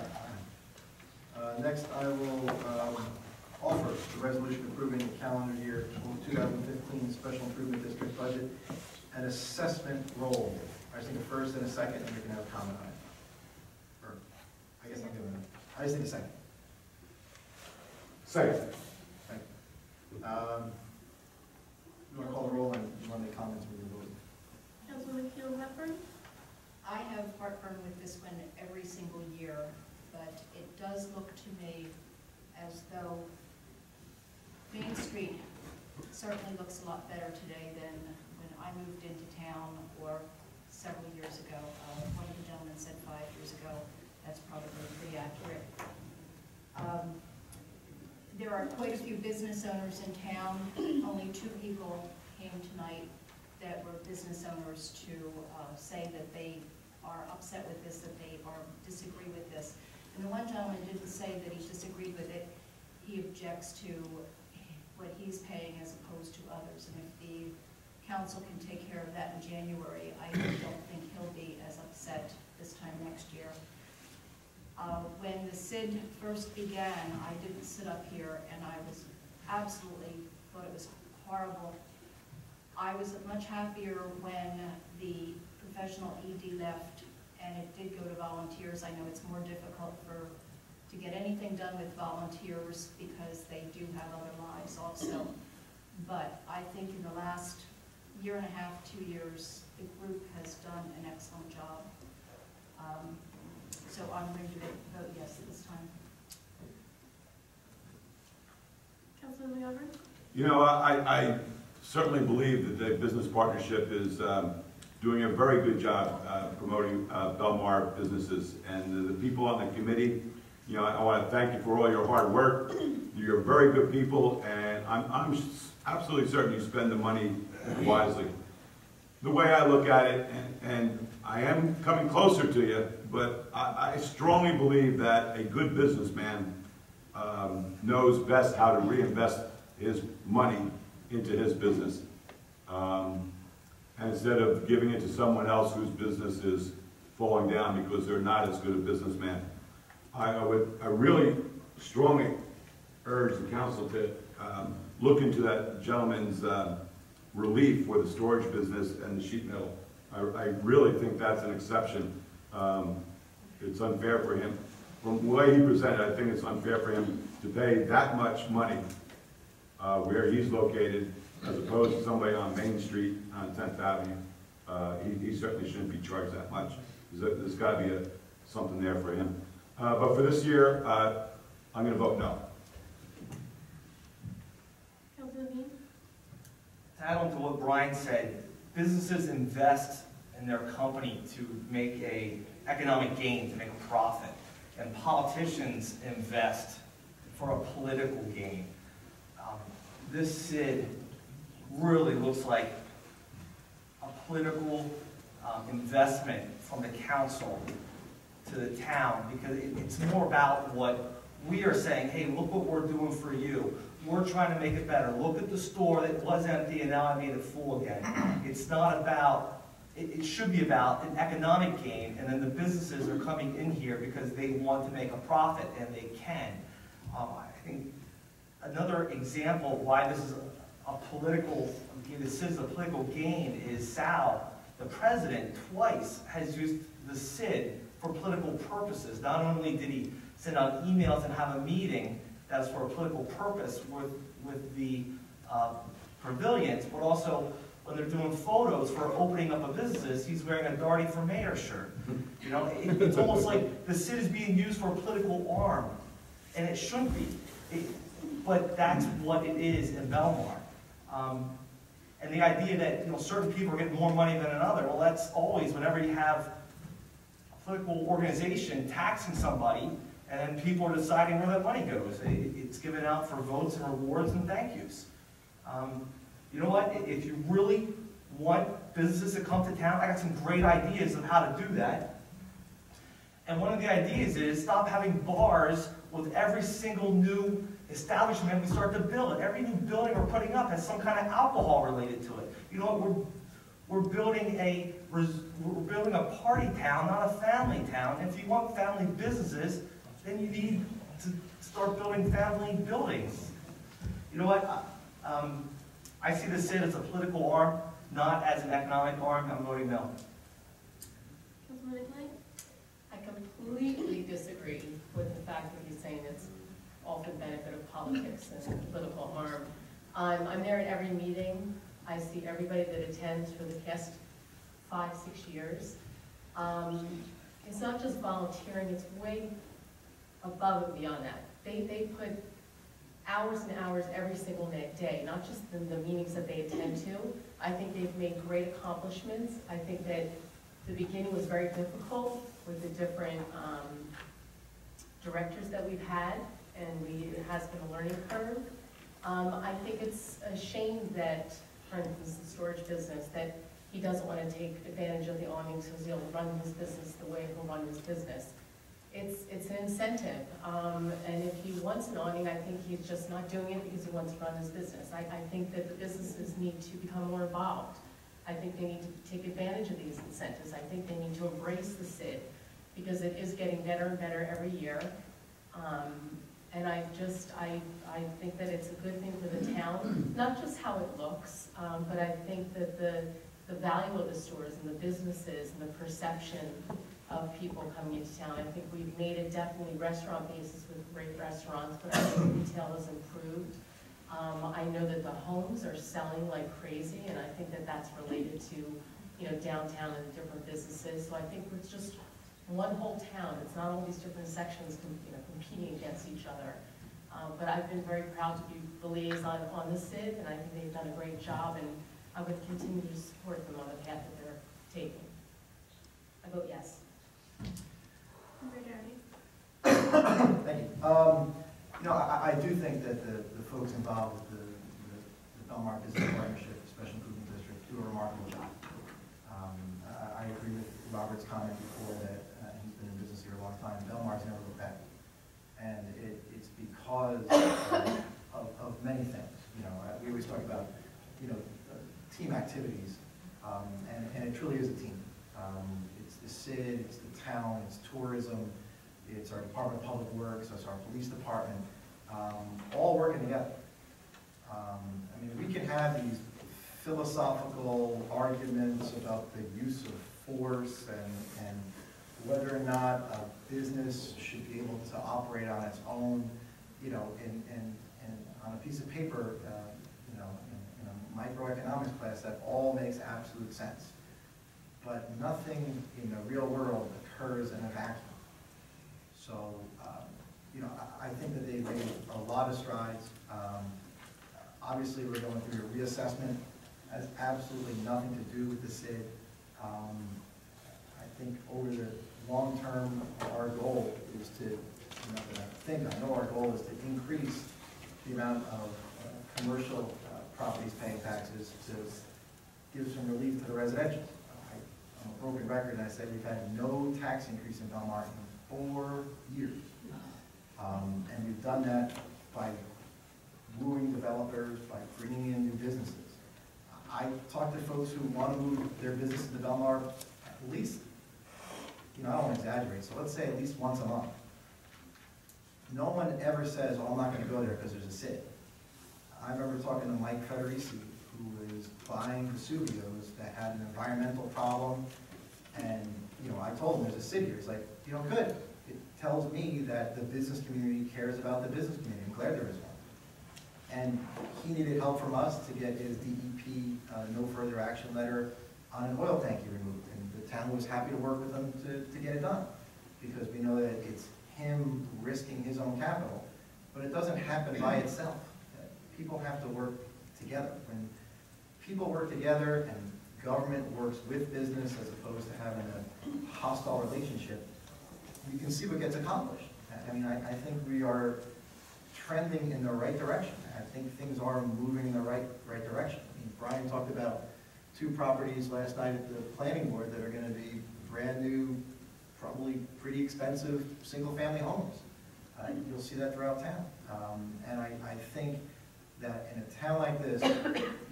Next, I will offer the resolution approving the calendar year 2015 Special Improvement District budget and assessment roll. I just need a first and a second, and we can have a comment on it. Or, I guess I'm giving it. I just need a second. Second. Thank you. You want to call the roll and you want to make comments when you're voting? Councilwoman Keeler Hepburn? I have heartburn with this one every single year, but it does look to me as though Main Street certainly looks a lot better today than when I moved into town or several years ago. One of the gentlemen said 5 years ago. That's probably pretty accurate. There are quite a few business owners in town. Only 2 people came tonight that were business owners to say that they are upset with this, that they disagree with this. And the one gentleman didn't say that he disagreed with it. He objects to what he's paying as opposed to others. And if the council can take care of that in January, I don't think he'll be as upset this time next year. When the SID first began, I didn't sit up here and I was absolutely thought it was horrible. I was much happier when the professional ED left and it did go to volunteers. I know it's more difficult to get anything done with volunteers because they do have other lives also. But I think in the last year and a half, 2 years, the group has done an excellent job. So I'm going to vote yes at this time. Councilman McGovern? You know, I certainly believe that the business partnership is doing a very good job promoting Belmar businesses. And the people on the committee, you know, I want to thank you for all your hard work. You're very good people, and I'm absolutely certain you spend the money wisely. The way I look at it, and I am coming closer to you, but I strongly believe that a good businessman knows best how to reinvest his money into his business. And instead of giving it to someone else whose business is falling down because they're not as good a businessman. I really strongly urge the council to look into that gentleman's relief for the storage business and the sheet metal. I really think that's an exception. It's unfair for him. From the way he presented, I think it's unfair for him to pay that much money where he's located as opposed to somebody on Main Street on 10th Avenue. He certainly shouldn't be charged that much. There's got to be something there for him. But for this year, I'm going to vote no. Councilman Dean? To add on to what Brian said, businesses invest in their company to make an economic gain, to make a profit. And politicians invest for a political gain. This SID really looks like a political investment from the council to the town, because it's more about what we are saying, hey, look what we're doing for you. We're trying to make it better. Look at the store that was empty and now I made it full again. It's not about, it should be about an economic gain, and then the businesses are coming in here because they want to make a profit, and they can. I think another example of why this is a political, this is a political gain is Sal, the president, twice has used the SID for political purposes. Not only did he send out emails and have a meeting that's for a political purpose with the pavilions, but also when they're doing photos for opening up of businesses, he's wearing a Darty for Mayor shirt. You know, it's almost like the SID is being used for a political arm, and it shouldn't be. But that's what it is in Belmar. And the idea that certain people are getting more money than another, well, that's always whenever you have a political organization taxing somebody, and then people are deciding where that money goes. It's given out for votes and rewards and thank yous. You know what? If you really want businesses to come to town, I got some great ideas of how to do that. And one of the ideas is stop having bars with every single new establishment we start to build. Every new building we're putting up has some kind of alcohol related to it. You know what? We're building a party town, not a family town. And if you want family businesses, then you need to start building family buildings. You know what? I see the SID as a political arm, not as an economic arm. I'm voting no. Councilman Clay? I completely disagree with the fact that he's saying it's all for the benefit of politics and political harm. I'm there at every meeting. I see everybody that attends for the past 5-6 years. It's not just volunteering, it's way above and beyond that. They put hours and hours every single day, not just the meetings that they attend to. I think they've made great accomplishments. I think that the beginning was very difficult with the different directors that we've had, and it has been a learning curve. I think it's a shame that, for instance, the storage business, that he doesn't want to take advantage of the awning so he'll run his business the way he'll run his business. It's an incentive, and if he wants an awning, I think he's just not doing it because he wants to run his business. I think that the businesses need to become more involved. I think they need to take advantage of these incentives. I think they need to embrace the SID because it is getting better and better every year. And I think that it's a good thing for the town, not just how it looks, but I think that the value of the stores and the businesses and the perception of people coming into town. I think we've made it definitely restaurant basis with great restaurants, but I think retail has improved. I know that the homes are selling like crazy, and I think that that's related to, you know, downtown and different businesses. So I think it's just one whole town. It's not all these different sections, competing against each other. But I've been very proud to be the liaison on the SID, and I think they've done a great job, and I would continue to support them on the path that they're taking. I vote yes. Thank you. You know, I do think that the folks involved with the Belmar Business Partnership, Special Improvement District, do a remarkable job. I agree with Robert's comment before that he's been in business here a long time. Belmar's never looked back. And it's because of many things. You know, we always talk about, you know, team activities, and it truly is a team. It's the SID, it's the town, it's tourism, it's our Department of Public Works, it's our police department, all working together. I mean, we can have these philosophical arguments about the use of force and whether or not a business should be able to operate on its own, you know, and on a piece of paper, you know, in a microeconomics class, that all makes absolute sense. But nothing in the real world occurs in a vacuum. So, you know, I think that they've made a lot of strides. Obviously, we're going through a reassessment. It has absolutely nothing to do with the SID. I think over the long term, our goal is to, I know our goal is to increase the amount of commercial properties paying taxes to give some relief to the residential. I'm a broken record, and I say we've had no tax increase in Belmar in 4 years. And we've done that by wooing developers, by bringing in new businesses. I talk to folks who want to move their business to Belmar at least, you know, I don't want to exaggerate, so let's say at least once a month. No one ever says, oh, I'm not going to go there because there's a SID. I remember talking to Mike Federici, who is buying Vesuvios that had an environmental problem, and, you know, I told him there's a SID here. He's like, you know, good. It tells me that the business community cares about the business community. I'm glad there is one. And he needed help from us to get his DEP no further action letter on an oil tank he removed. And the town was happy to work with him to get it done, because we know that it's him risking his own capital. But it doesn't happen by itself. People have to work together. When people work together and government works with business as opposed to having a hostile relationship, you can see what gets accomplished. I mean, I think we are trending in the right direction. I think things are moving in the right direction. I mean, Brian talked about 2 properties last night at the planning board that are going to be brand new probably pretty expensive single-family homes. You'll see that throughout town. And I think that in a town like this,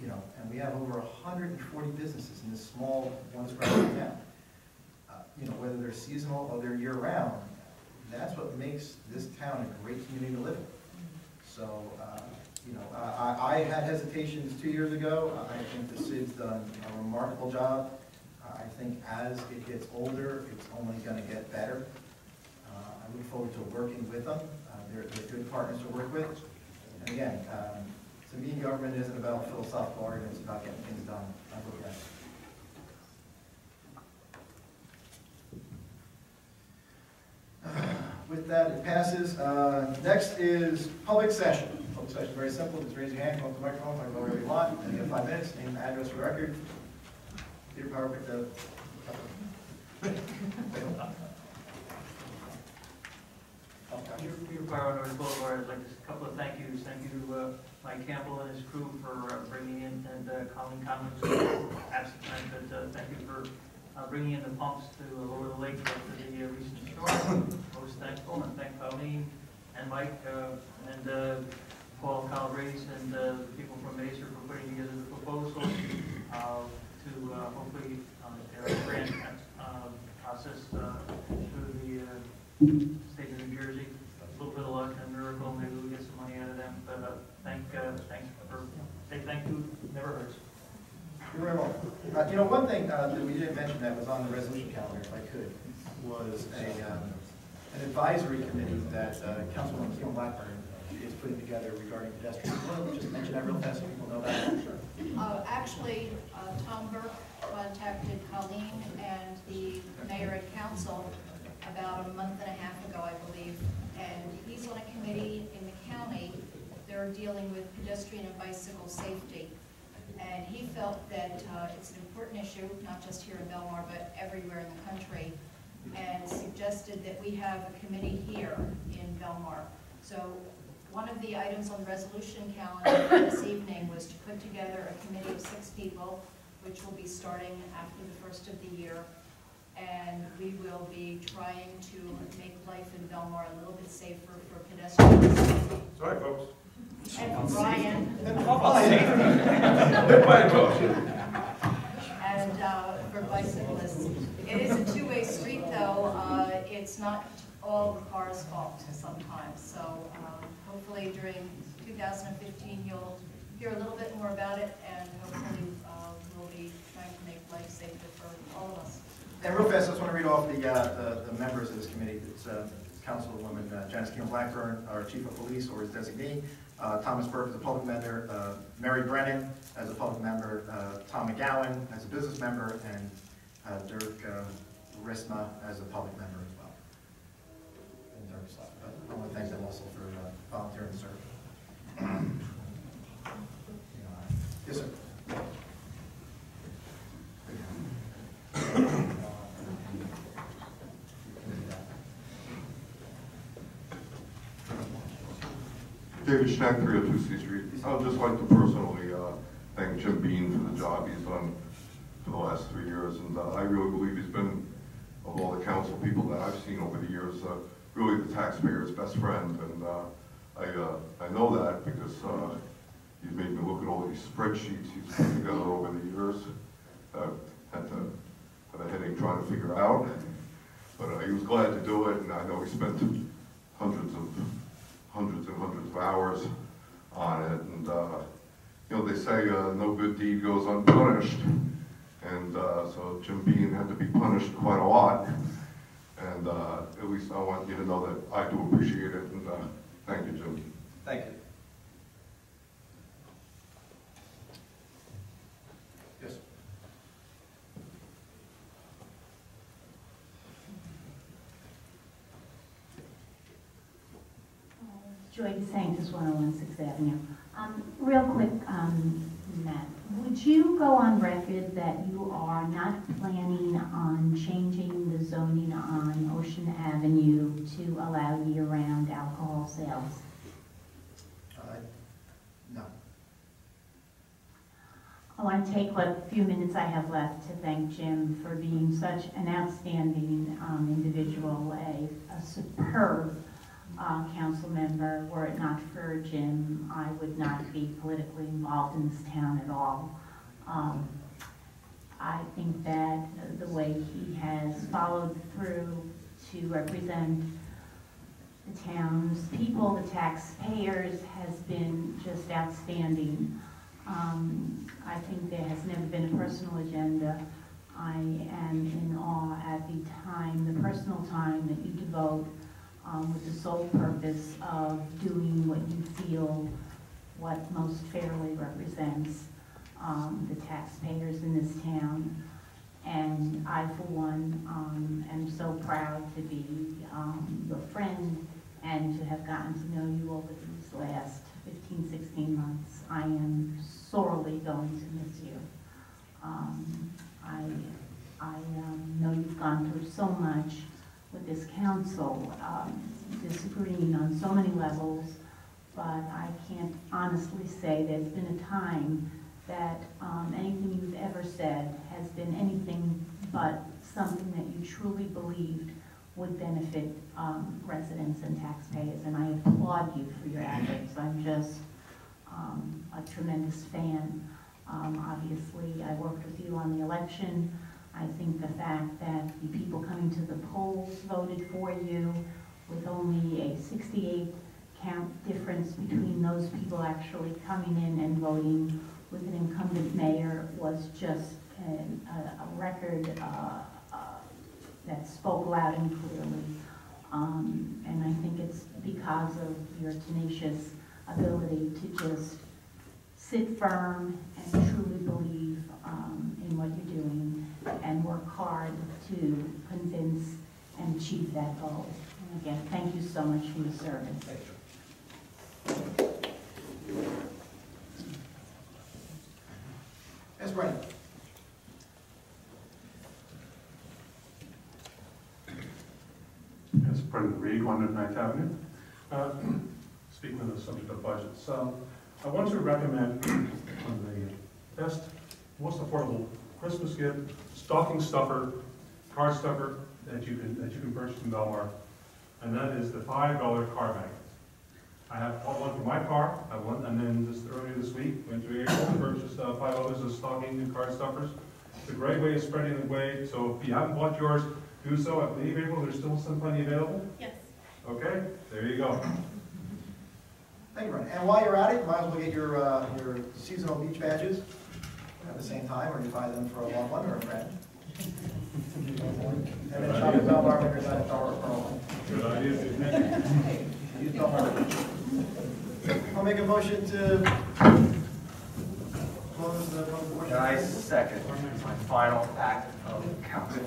you know, and we have over 140 businesses in this small, one square mile town, you know, whether they're seasonal or they're year-round, that's what makes this town a great community to live in. So, you know, I had hesitations 2 years ago. I think the city's done a remarkable job. I think as it gets older, it's only going to get better. I look forward to working with them. They're good partners to work with. And again, to me, government isn't about philosophical arguments, it's about getting things done. I look at it. With that, it passes. Next is public session. Public session is very simple. Just raise your hand, come up to the microphone, talk about whatever you want, and you have 5 minutes. Name, address for the record. Peter Power picked up. Peter Power, North Boulevard. I'd like to a couple of thank yous. Thank you to Mike Campbell and his crew for bringing in, and Colin Collins, absent tonight, but thank you for bringing in the pumps to lower the lake after the recent storm. Most thankful, and thank Colleen and Mike and Paul Calabrese and the people from Mesa for putting together the proposal to hopefully their grant process through the state of New Jersey. A little bit of luck and miracle, maybe we'll get some money out of them. But thanks for say thank you. Never hurts. You're very welcome. You know, one thing that we didn't mention that was on the resolution calendar, if I could, was an advisory committee that Councilwoman Kim Blackburn is putting together regarding pedestrians. Well, just mention that real fast so people know about it. Actually, Tom Burke contacted Colleen and the mayor and council about a month and a half ago, I believe, and he's on a committee in the county. They're dealing with pedestrian and bicycle safety, and he felt that it's an important issue, not just here in Belmar, but everywhere in the country, and suggested that we have a committee here in Belmar. So one of the items on the resolution calendar this evening was to put together a committee of 6 people, which will be starting after the first of the year. And we will be trying to make life in Belmar a little bit safer for pedestrians. Sorry, folks. And for Brian. And for bicyclists. It is a two-way street, though. It's not all the car's fault sometimes. So hopefully during 2015 you'll hear a little bit more about it, and hopefully we'll be trying to make life safer for all of us. And real fast, I just want to read off the members of this committee. It's Councilwoman Janice Kim Blackburn, our Chief of Police, or his designee, Thomas Burke as a public member, Mary Brennan as a public member, Tom McGowan as a business member, and Dirk Risma as a public member as well. And Dirk's left, but I want to thank them also for volunteering to serve. Yes, sir. David Schnack, 302 C Street. I would just like to personally thank Jim Bean for the job he's done for the last 3 years, and I really believe he's been, of all the council people that I've seen over the years, really the taxpayer's best friend, and I know that because he's made me look at all these spreadsheets he's put together over the years. Had to have a headache trying to figure out, but he was glad to do it, and I know he spent hundreds and hundreds of hours on it, and you know, they say no good deed goes unpunished, and so Jim Bean had to be punished quite a lot, and at least I want you to know that I do appreciate it, and thank you, Jim. Thank you. Yes. Joy DeSantis, 101 6th Avenue. Real quick, Matt, would you go on record that you are not planning on changing the zoning on Ocean Avenue to allow year-round alcohol sales? No. I want to take what few minutes I have left to thank Jim for being such an outstanding individual, a superb council member. Were it not for Jim, I would not be politically involved in this town at all. I think that the way he has followed through to represent the town's people, the taxpayers, has been just outstanding. I think there has never been a personal agenda. I am in awe at the personal time that you devote with the sole purpose of doing what you feel what most fairly represents the taxpayers in this town. And I, for one, am so proud to be your friend and to have gotten to know you over these last 15, 16 months. I am sorely going to miss you. I know you've gone through so much with this council, disagreeing on so many levels, but I can't honestly say there's been a time that anything you've ever said has been anything but something that you truly believed would benefit residents and taxpayers, and I applaud you for your efforts. I'm just a tremendous fan. Obviously, I worked with you on the election. I think the fact that the people coming to the polls voted for you with only a 68 count difference between those people actually coming in and voting with an incumbent mayor was just a record that spoke loud and clearly. And I think it's because of your tenacious ability to just sit firm and truly believe in what you're doing and work hard to convince and achieve that goal. And again, thank you so much for your service. Yes, Brian. As President Reed, 109th Avenue. Speaking of the subject of budgets, I want to recommend the best, most affordable Christmas gift, stocking stuffer, card stuffer that you can purchase in Belmar, and that is the $5 car magnet. I have bought one for my car, and then just earlier this week went to April and purchased $5 of stocking and card stuffers. It's a great way of spreading the weight. So if you haven't bought yours, do so. I believe, April, there's still some plenty available. Yes. Okay, there you go. Thank you, Brian. And while you're at it, you might as well get your seasonal beach badges at the same time, or you buy them for a loved one or a friend. And then shop at Belmar when you're at Tower Pearl. Good idea. Use Belmar. I'll make a motion to close the public portion. I second my final act of council.